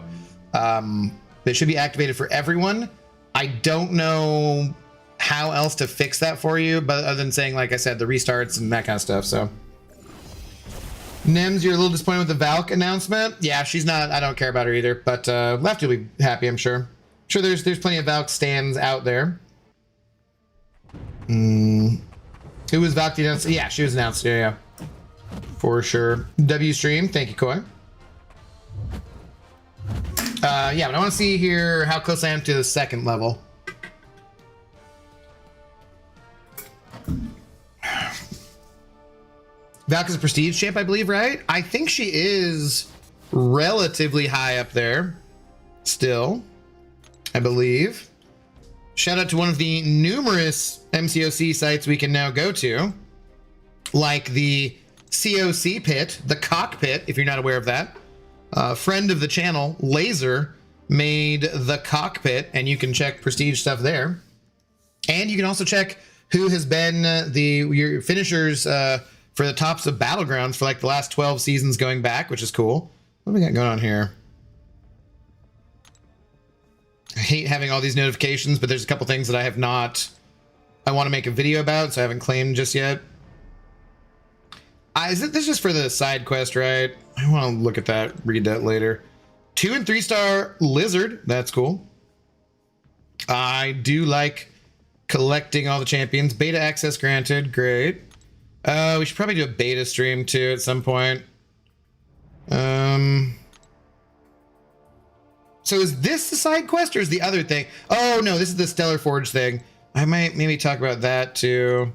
they should be activated for everyone. I don't know how else to fix that for you, but other than saying, like I said, the restarts and that kind of stuff, so. Nems, you're a little disappointed with the Valk announcement. Yeah, she's not. I don't care about her either. But Lefty will be happy, I'm sure. Sure, there's plenty of Valk stands out there. Who was Valk announced? Yeah, she was announced. Yeah, for sure. W stream. Thank you, Koi. Yeah, but I want to see here how close I am to the second level. Valk is a prestige champ, I believe, right? I think she is relatively high up there still, I believe. Shout out to one of the numerous MCOC sites we can now go to, like the COC pit, the cockpit, if you're not aware of that. Friend of the channel, Laser, made the cockpit, and you can check prestige stuff there. And you can also check who has been your finishers for the tops of Battlegrounds for like the last 12 seasons going back, which is cool. What do we got going on here? I hate having all these notifications, but there's a couple things that I have not, I want to make a video about, so I haven't claimed just yet. This is just for the side quest, right? I want to look at that, read that later. 2 and 3 star Lizard, that's cool. I do like collecting all the champions. Beta access granted, great. We should probably do a beta stream too at some point. So is this the side quest or is the other thing? Oh no, this is the Stellar Forge thing. I might maybe talk about that too.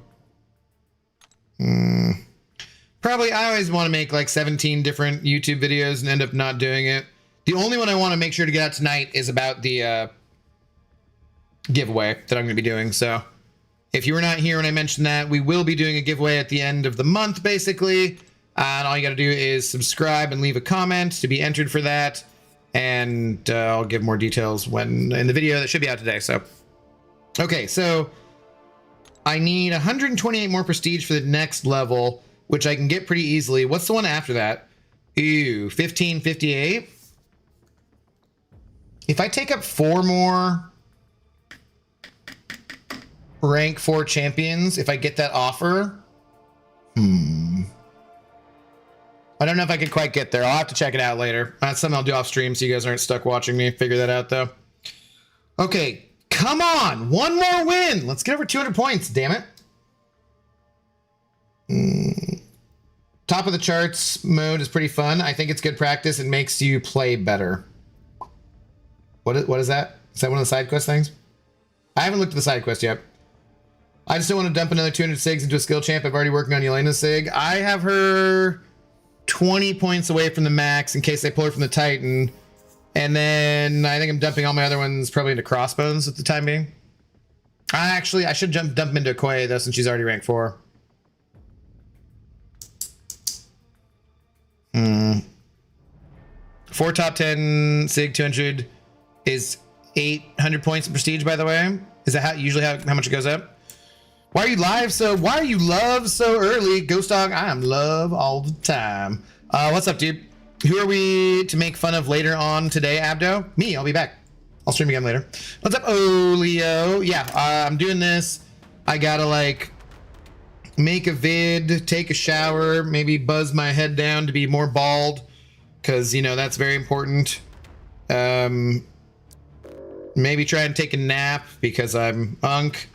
Probably, I always want to make like 17 different YouTube videos and end up not doing it. The only one I want to make sure to get out tonight is about the giveaway that I'm going to be doing. So if you were not here when I mentioned that, we will be doing a giveaway at the end of the month, basically. And all you got to do is subscribe and leave a comment to be entered for that. And I'll give more details when in the video that should be out today. So, okay, so I need 128 more prestige for the next level, which I can get pretty easily. What's the one after that? Ooh, 1558. If I take up 4 more rank 4 champions, if I get that offer, I don't know if I could quite get there. I'll have to check it out later. That's something I'll do off stream so you guys aren't stuck watching me figure that out, though. Okay, come on. One more win. Let's get over 200 points, damn it. Top of the charts mode is pretty fun. I think it's good practice. It makes you play better. What is that? Is that one of the side quest things? I haven't looked at the side quest yet. I just don't want to dump another 200 SIGs into a skill champ. I've already working on Yelena's SIG. I have her 20 points away from the max in case they pull her from the Titan. And then I think I'm dumping all my other ones probably into Crossbones at the time being. I should dump them into Okoye though, since she's already ranked 4. 4 top 10 SIG 200 is 800 points in prestige, by the way. Is that usually how much it goes up? Why are you live so? Why are you love so early? Ghost Dog, I am love all the time. What's up, dude? Who are we to make fun of later on today, Abdo? Me, I'll be back. I'll stream again later. What's up, Olio? Yeah, I'm doing this. I gotta like make a vid, take a shower, maybe buzz my head down to be more bald, because you know that's very important. Maybe try and take a nap because I'm unk.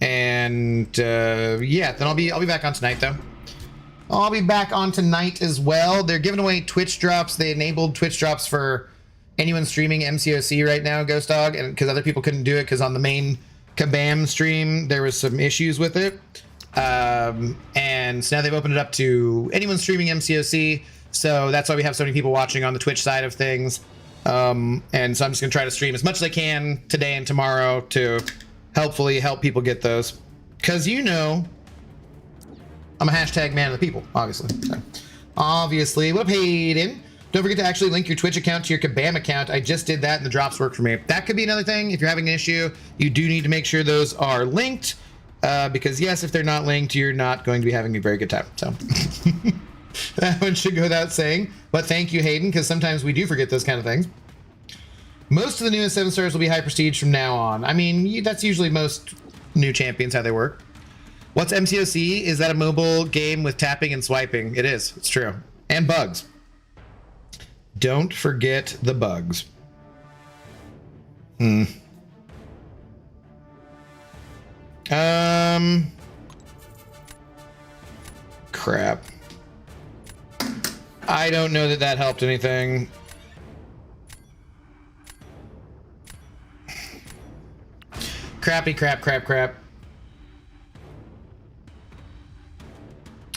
And yeah, then I'll be back on tonight though. I'll be back on tonight as well. They're giving away Twitch drops. They enabled Twitch drops for anyone streaming MCOC right now, Ghost Dog, and because other people couldn't do it because on the main Kabam stream there was some issues with it. And so now they've opened it up to anyone streaming MCOC. So that's why we have so many people watching on the Twitch side of things. And so I'm just gonna try to stream as much as I can today and tomorrow to hopefully help people get those, because you know I'm a hashtag man of the people, obviously. So, obviously. What up, Hayden? Don't forget to actually link your Twitch account to your Kabam account. I just did that and the drops work for me. That could be another thing. If you're having an issue, you do need to make sure those are linked, because yes, if they're not linked, you're not going to be having a very good time. So that one should go without saying. But thank you, Hayden, because sometimes we do forget those kind of things. Most of the newest 7 stars will be high prestige from now on. I mean, that's usually most new champions, how they work. What's MCOC? Is that a mobile game with tapping and swiping? It is. It's true. And bugs. Don't forget the bugs. Crap. I don't know that that helped anything. Crappy crap.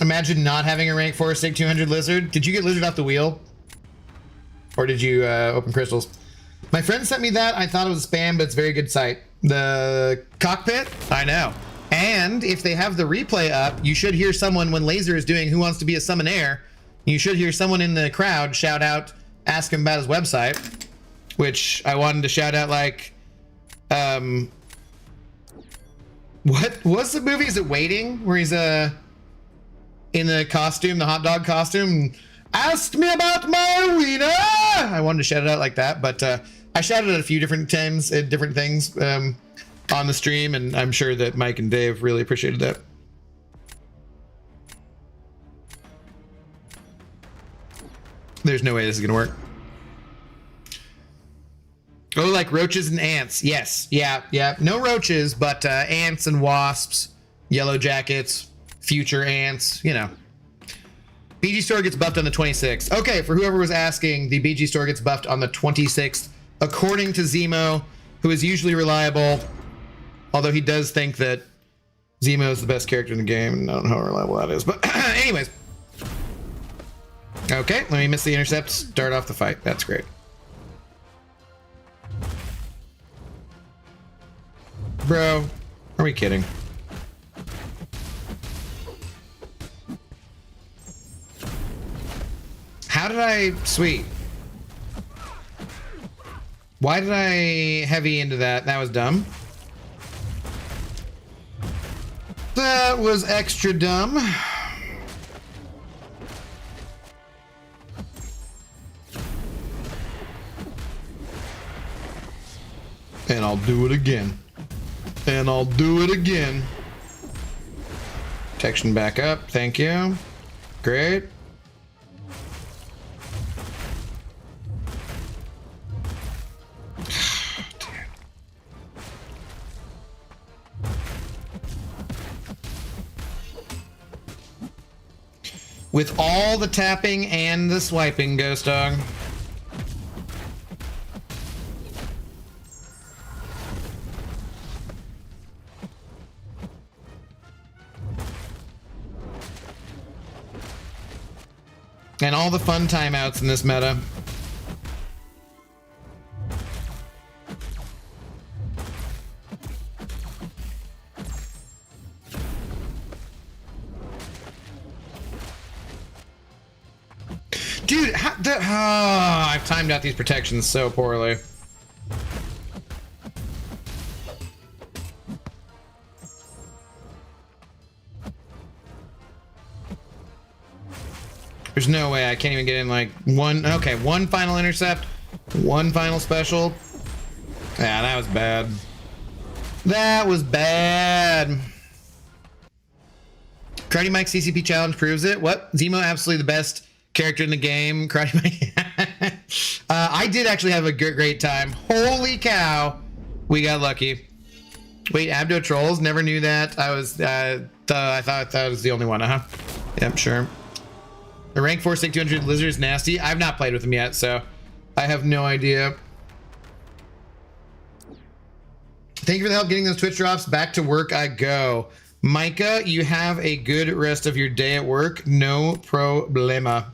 Imagine not having a rank 4 SIG 200 Lizard. Did you get Lizard off the wheel? Or did you open crystals? My friend sent me that. I thought it was spam, but it's a very good site. The cockpit? I know. And if they have the replay up, you should hear someone when Laser is doing Who Wants to Be a Summonaire. You should hear someone in the crowd shout out, ask him about his website, which I wanted to shout out like, what was the movie? Is it Waiting? Where he's in the costume, the hot dog costume. Ask me about my wiener. I wanted to shout it out like that, but I shouted it a few different times at different things on the stream, and I'm sure that Mike and Dave really appreciated that. There's no way this is gonna work. Oh, like roaches and ants. Yes. Yeah. No roaches, but ants and wasps, yellow jackets, future ants, you know. BG store gets buffed on the 26th. Okay, for whoever was asking, the BG store gets buffed on the 26th, according to Zemo, who is usually reliable. Although he does think that Zemo is the best character in the game, and I don't know how reliable that is. But anyways. Okay, let me miss the intercept. Start off the fight. That's great. Bro, are we kidding? How did I... Sweet. Why did I heavy into that? That was dumb. That was extra dumb. And I'll do it again. And I'll do it again. Protection back up. Thank you. Great. With all the tapping and the swiping, Ghost Dog. And all the fun timeouts in this meta. Dude, I've timed out these protections so poorly. There's no way I can't even get in like one. Okay, one final intercept, one final special. Yeah, that was bad. That was bad. Karate Mike CCP challenge proves it. What? Zemo absolutely the best character in the game. Karate Mike. I did actually have a great time. Holy cow, we got lucky. Wait, Abdo trolls? Never knew that. I was. I thought that was the only one. Yep, sure. The rank 4 stick 200 lizard is nasty. I've not played with him yet, so I have no idea. Thank you for the help getting those Twitch drops. Back to work I go. Micah, you have a good rest of your day at work. No problema.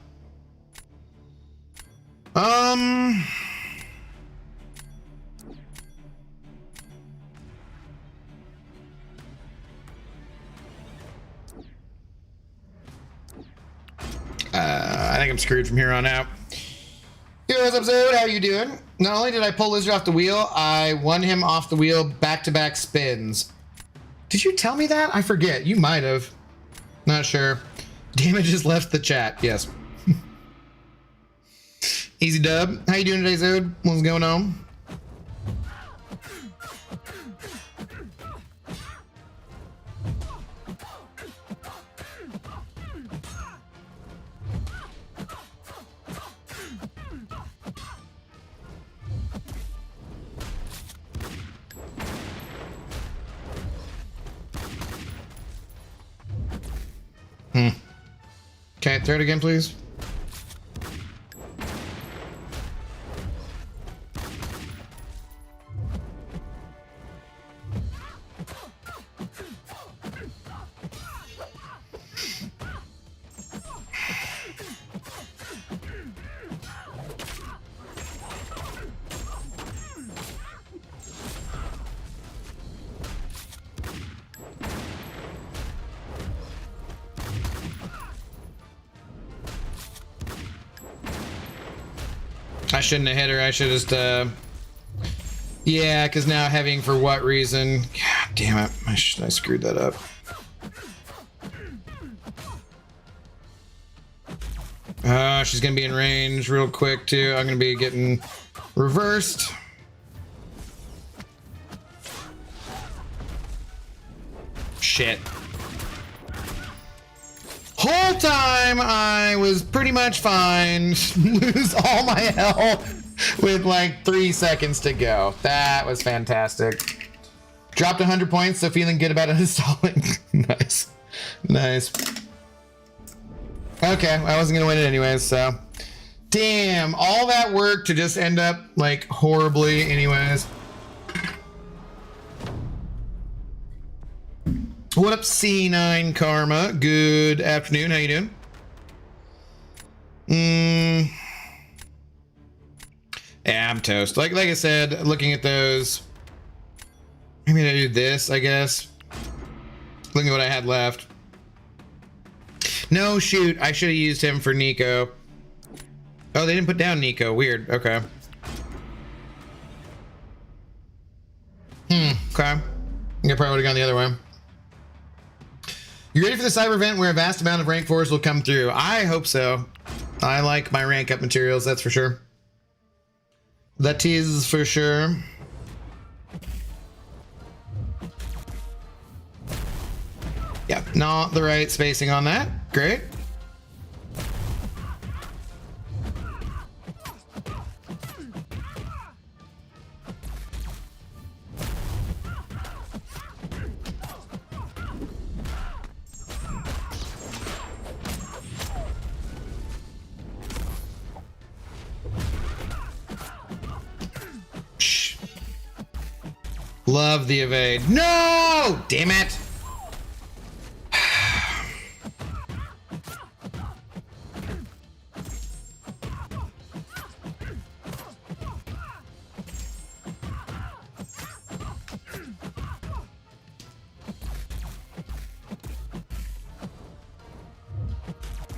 I think I'm screwed from here on out. Yo, what's up, Zod? How you doing? Not only did I pull Lizard off the wheel, I won him off the wheel back-to-back spins. Did you tell me that? I forget. You might have. Not sure. Damage has left the chat. Yes. Easy dub. How you doing today, Zod? What's going on? Okay, throw it again, please. I shouldn't have hit her. I should have just, yeah, because now heavying for what reason? God damn it. I screwed that up. She's going to be in range real quick, too. I'm going to be getting reversed. Shit. Whole time I was pretty much fine. Lose all my health with like 3 seconds to go. That was fantastic. Dropped 100 points, so feeling good about uninstalling. Nice. Nice. Okay, I wasn't gonna win it anyways, so. Damn, all that work to just end up like horribly anyways. What up, C9 Karma? Good afternoon. How you doing? Yeah, I'm toast. Like I said, looking at those. Maybe I do this, I guess. Looking at what I had left. No, shoot. I should have used him for Nico. Oh, they didn't put down Nico. Weird. Okay. Okay. I probably would have gone the other way. You ready for the cyber event where a vast amount of rank 4s will come through? I hope so. I like my rank up materials, that's for sure. That is for sure. Yep, not the right spacing on that. Great. Love the evade. No! Damn it!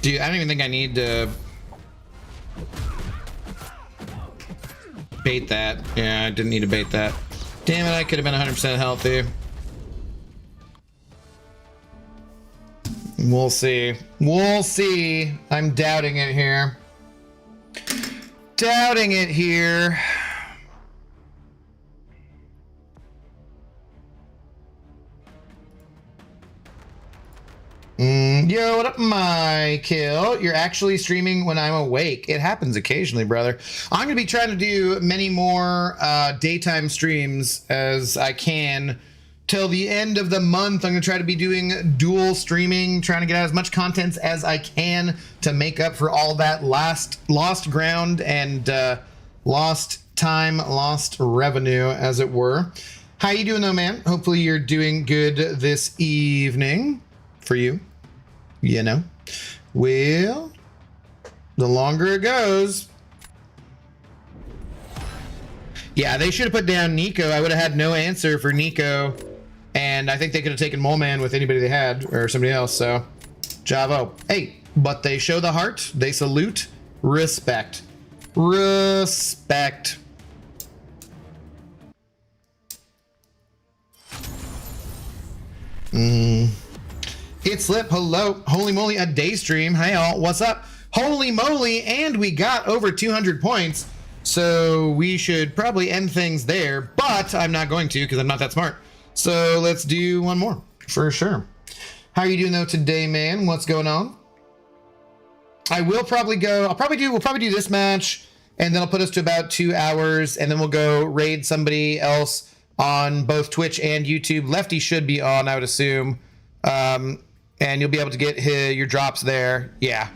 Dude, I don't even think I need to bait that. Yeah, I didn't need to bait that. Damn it, I could have been 100% healthy. We'll see. We'll see. I'm doubting it here. Doubting it here. Yo, what up, Michael? You're actually streaming when I'm awake. It happens occasionally, brother. I'm going to be trying to do many more daytime streams as I can till the end of the month. I'm going to try to be doing dual streaming, trying to get out as much content as I can to make up for all that lost ground and lost time, lost revenue, as it were. How you doing, though, man? Hopefully you're doing good this evening for you. You know, well, the longer it goes. Yeah, they should have put down Nico. I would have had no answer for Nico, and I think they could have taken Mole Man with anybody they had or somebody else. So, Javo. Hey, but they show the heart. They salute. Respect. Respect. It's Slip, hello. Holy moly, a day stream. Hey all, what's up? Holy moly, and we got over 200 points. So we should probably end things there, but I'm not going to because I'm not that smart. So let's do one more for sure. How are you doing though today, man? What's going on? I will probably go, we'll probably do this match, and then I'll put us to about 2 hours, and then we'll go raid somebody else on both Twitch and YouTube. Lefty should be on, I would assume. And you'll be able to get your drops there. Yeah.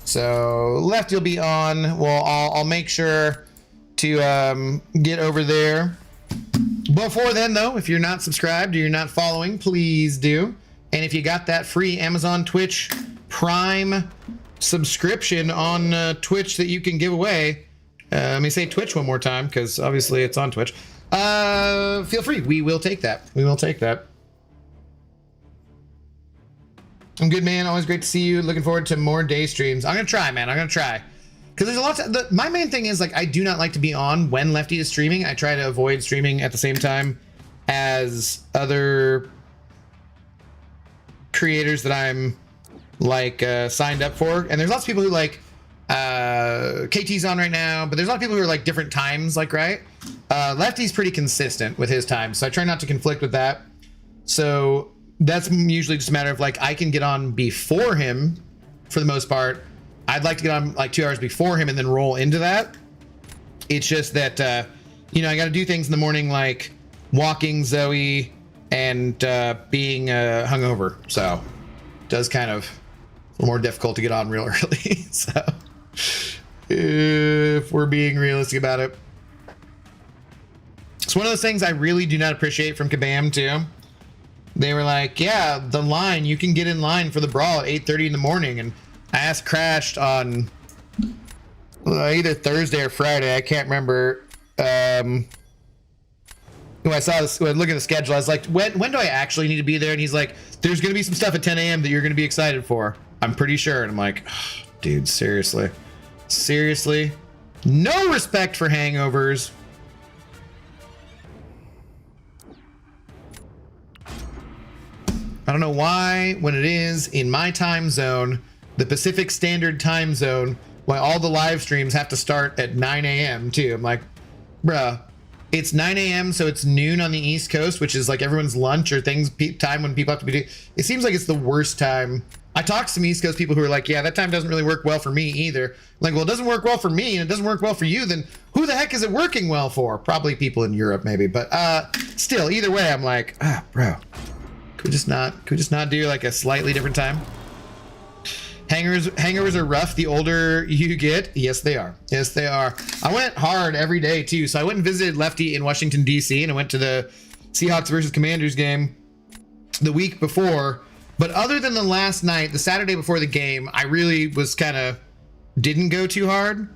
So Lefty will be on. Well, I'll make sure to get over there. Before then, though, if you're not subscribed or you're not following, please do. And if you got that free Amazon Twitch Prime subscription on Twitch that you can give away, let me say Twitch one more time because obviously it's on Twitch. Feel free. We will take that. We will take that. I'm good, man. Always great to see you. Looking forward to more day streams. I'm going to try, man. I'm going to try. Because there's a lot my main thing is, like, I do not like to be on when Lefty is streaming. I try to avoid streaming at the same time as other creators that I'm, like, signed up for. And there's lots of people who, like, KT's on right now, but there's a lot of people who are, like, different times, like, right? Lefty's pretty consistent with his time, so I try not to conflict with that. So that's usually just a matter of, like, I can get on before him for the most part. I'd like to get on like 2 hours before him and then roll into that. It's just that, you know, I got to do things in the morning, like walking Zoe and being hungover. So it does kind of a little more difficult to get on real early. So if we're being realistic about it, it's one of those things I really do not appreciate from Kabam too. They were like, yeah, the line, you can get in line for the brawl at 8:30 in the morning. And ass crashed on either Thursday or Friday. I can't remember. When I saw this, when I look at the schedule, I was like, when do I actually need to be there? And he's like, there's going to be some stuff at 10 a.m. that you're going to be excited for. I'm pretty sure. And I'm like, oh, dude, seriously. Seriously? No respect for hangovers. I don't know why, when it is in my time zone, the Pacific Standard Time Zone, why all the live streams have to start at 9 a.m. too. I'm like, bruh, it's 9 a.m. so it's noon on the East Coast, which is like everyone's lunch or things time when people have to be doing. It seems like it's the worst time. I talked to some East Coast people who are like, yeah, that time doesn't really work well for me either. I'm like, well, it doesn't work well for me and it doesn't work well for you. Then who the heck is it working well for? Probably people in Europe maybe, but still, either way, I'm like, bro. Could we just not do like a slightly different time? Hangovers are rough the older you get. Yes, they are. Yes, they are. I went hard every day too. So I went and visited Lefty in Washington, D.C. and I went to the Seahawks versus Commanders game the week before. But other than the last night, the Saturday before the game, I really was kind of didn't go too hard.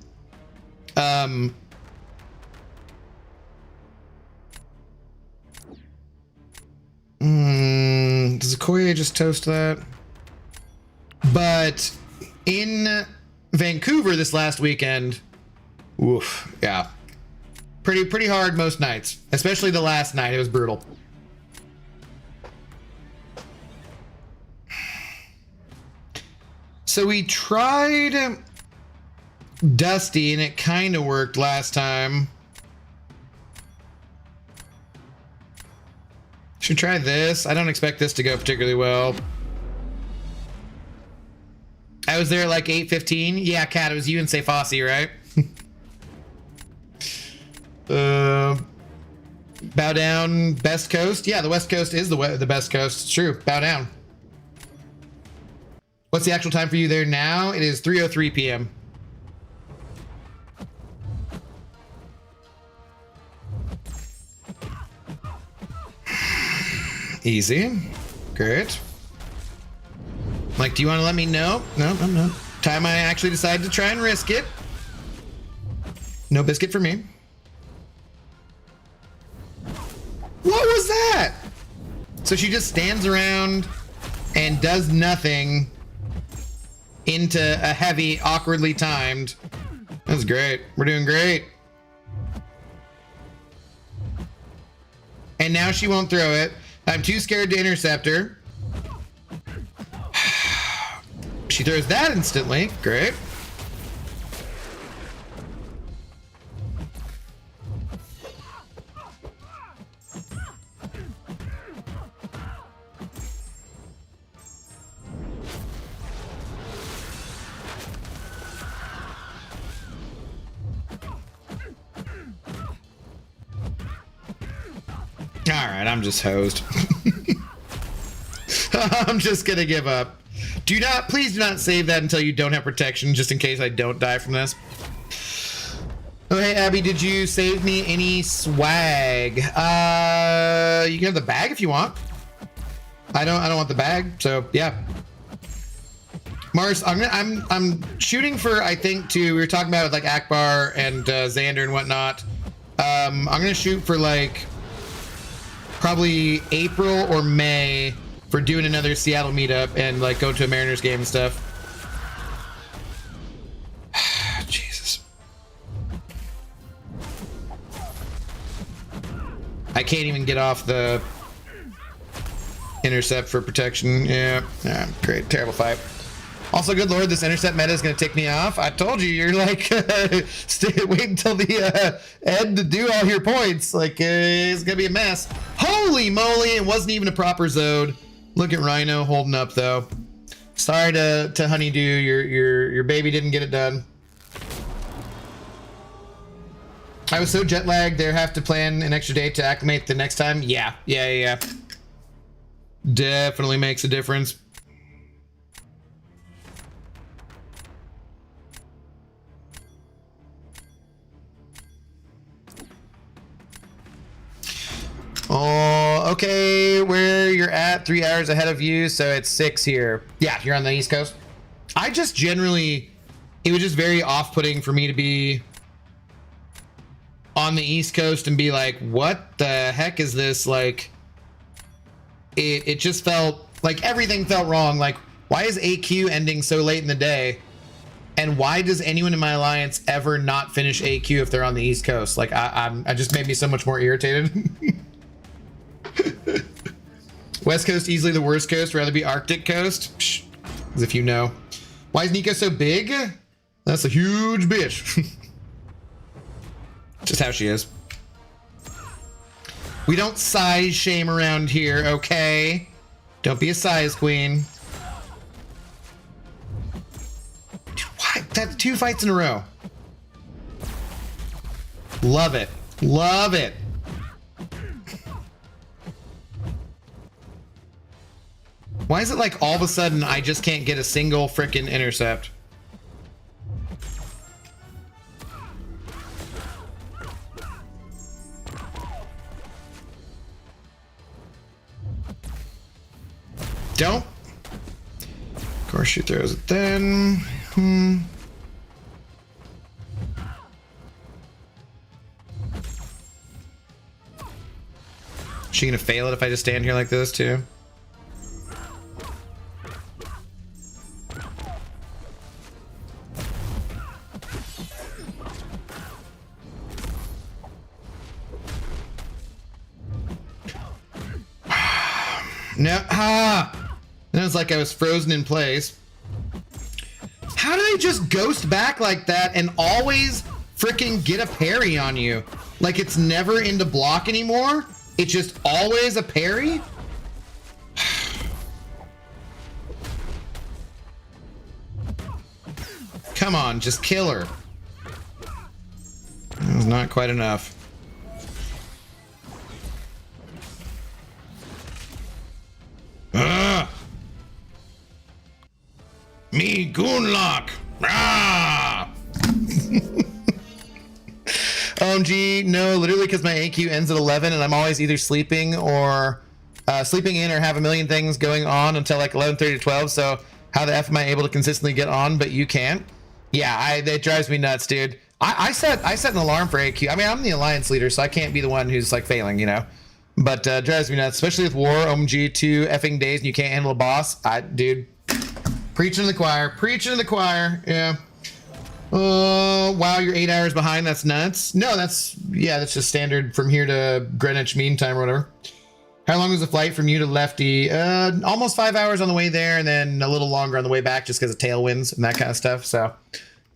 Does Okoye just toast that? But in Vancouver this last weekend, oof, yeah, pretty hard most nights, especially the last night. It was brutal. So we tried Dusty and it kind of worked last time. Should try this. I don't expect this to go particularly well. I was there at like 8:15. Yeah, Kat, it was you and Say Fossey, right? Bow down, Best Coast. Yeah, the West Coast is the best coast. It's true. Bow down. What's the actual time for you there now? It is 3:03 p.m. Easy. Great. Like, do you want to let me know? No, I'm not. Time I actually decided to try and risk it. No biscuit for me. What was that? So she just stands around and does nothing into a heavy, awkwardly timed. That's great. We're doing great. And now she won't throw it. I'm too scared to intercept her. She throws that instantly. Great. All right, I'm just hosed. I'm just gonna give up. Please do not save that until you don't have protection, just in case I don't die from this. Oh, hey, Abby, did you save me any swag? You can have the bag if you want. I don't want the bag, so yeah. Mars, I'm shooting for, I think, we were talking about it with like Akbar and Xander and whatnot. I'm gonna shoot for like probably April or May for doing another Seattle meetup and like go to a Mariners game and stuff. Jesus. I can't even get off the intercept for protection. Yeah, great, terrible fight. Also, good lord, this intercept meta is going to tick me off. I told you, you're like, wait until the end to do all your points. Like, it's going to be a mess. Holy moly, it wasn't even a proper zone. Look at Rhino holding up, though. Sorry to Honeydew, your baby didn't get it done. I was so jet lagged, they have to plan an extra day to acclimate the next time. Yeah. Definitely makes a difference. Oh, okay, where you're at, 3 hours ahead of you, so it's 6 here. Yeah, you're on the East Coast. I just generally, it was just very off-putting for me to be on the East Coast and be like, what the heck is this? Like, it just felt like everything felt wrong. Like, why is AQ ending so late in the day? And why does anyone in my alliance ever not finish AQ if they're on the East Coast? Like, I just made me so much more irritated. West Coast, easily the worst coast. Rather be Arctic coast. Psh, as if you know. Why is Nico so big? That's a huge bitch. Just how she is. We don't size shame around here, okay? Don't be a size queen. What? That's 2 fights in a row. Love it. Love it. Why is it like all of a sudden I just can't get a single frickin' intercept? Don't. Of course she throws it then. Is she gonna fail it if I just stand here like this too? No, and it was like I was frozen in place. How do they just ghost back like that and always freaking get a parry on you? Like it's never into block anymore? It's just always a parry? Come on, just kill her. That was not quite enough. Me Goonlock. OMG, no, literally because my AQ ends at 11 and I'm always either sleeping or sleeping in or have a million things going on until like 11:30 to 12. So how the F am I able to consistently get on, but you can't? Yeah, it drives me nuts, dude. I set an alarm for AQ. I mean, I'm the alliance leader, so I can't be the one who's like failing, you know? But drives me nuts, especially with war, OMG, 2 effing days and you can't handle a boss. Dude, preaching to the choir, preaching to the choir, yeah. Oh, wow, you're 8 hours behind, that's nuts. No, that's just standard from here to Greenwich Mean Time or whatever. How long was the flight from you to Lefty? Almost 5 hours on the way there and then a little longer on the way back just because of tailwinds and that kind of stuff, so.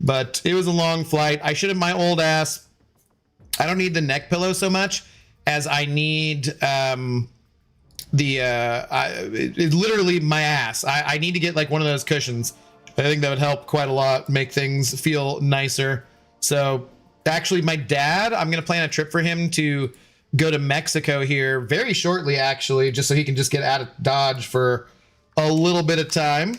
But it was a long flight. I should have, my old ass, I don't need the neck pillow so much as I need literally my ass. I need to get like one of those cushions. I think that would help quite a lot, make things feel nicer. So actually my dad, I'm going to plan a trip for him to go to Mexico here very shortly, actually, just so he can just get out of Dodge for a little bit of time.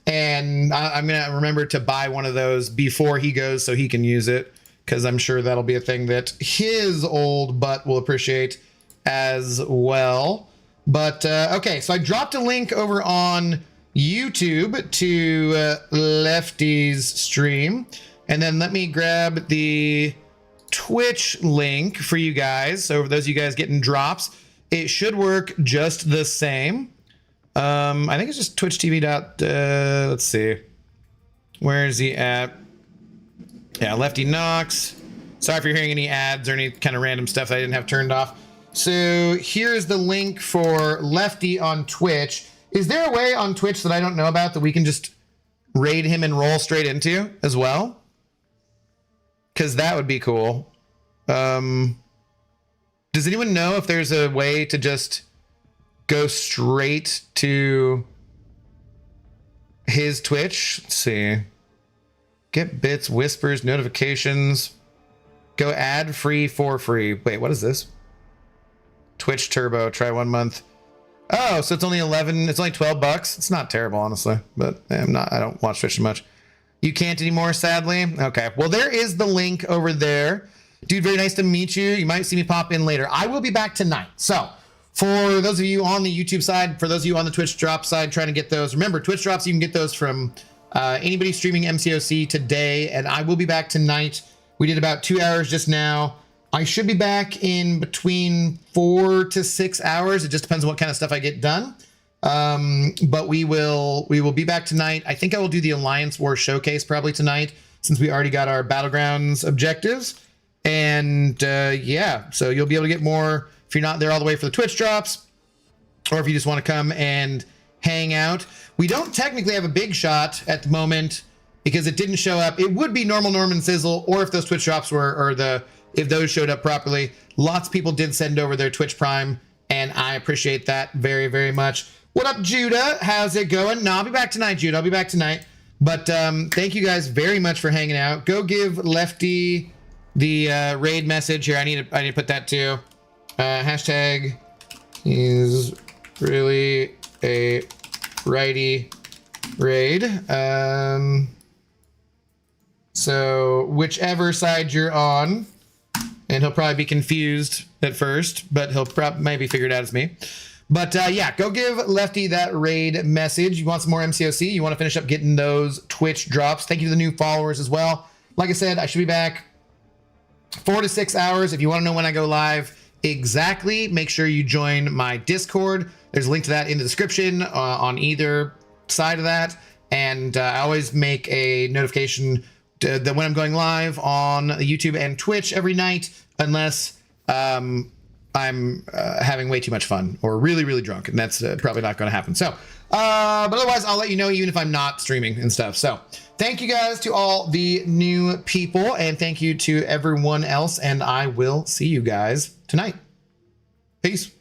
And I'm going to remember to buy one of those before he goes so he can use it, because I'm sure that'll be a thing that his old butt will appreciate as well. But okay, so I dropped a link over on YouTube to Lefty's stream, and then let me grab the Twitch link for you guys. So for those of you guys getting drops, it should work just the same. I think it's just Twitch TV. Let's see, where is he at? Yeah, Lefty Knox. Sorry if you're hearing any ads or any kind of random stuff that I didn't have turned off. So here's the link for Lefty on Twitch. Is there a way on Twitch that I don't know about that we can just raid him and roll straight into as well? Because that would be cool. Does anyone know if there's a way to just go straight to his Twitch? Let's see. Get bits, whispers, notifications. Go ad free for free. Wait, what is this? Twitch Turbo, try 1 month. Oh, so it's only 11, it's only $12. It's not terrible, honestly, but I don't watch Twitch too much. You can't anymore, sadly. Okay, well, there is the link over there. Dude, very nice to meet you. You might see me pop in later. I will be back tonight. So For those of you on the YouTube side, for those of you on the Twitch drop side trying to get those, remember, Twitch drops, you can get those from anybody streaming MCOC today, and I will be back tonight. We did about 2 hours just now. I should be back in between 4 to 6 hours. It just depends on what kind of stuff I get done. But we will be back tonight. I think I will do the Alliance War Showcase probably tonight, since we already got our Battlegrounds objectives. And yeah, so you'll be able to get more if you're not there all the way for the Twitch drops, or if you just want to come and hang out. We don't technically have a big shot at the moment because it didn't show up. It would be normal Norman Sizzle, or if those Twitch drops were, or if those showed up properly. Lots of people did send over their Twitch Prime, and I appreciate that very, very much. What up, Judah? How's it going? No, I'll be back tonight, Judah. I'll be back tonight. But thank you guys very much for hanging out. Go give Lefty the raid message here. I need to put that too. Hashtag is really a righty raid. So whichever side you're on, and he'll probably be confused at first, but he'll probably maybe figure it out as me. But yeah, go give Lefty that raid message. You want some more MCOC? You want to finish up getting those Twitch drops? Thank you to the new followers as well. Like I said, I should be back 4 to 6 hours. If you want to know when I go live exactly, make sure you join my Discord. There's a link to that in the description on either side of that. And I always make a notification that when I'm going live on YouTube and Twitch every night, unless I'm having way too much fun or really, really drunk, and that's probably not going to happen. So, but otherwise, I'll let you know even if I'm not streaming and stuff. So, thank you guys to all the new people, and thank you to everyone else, and I will see you guys tonight. Peace.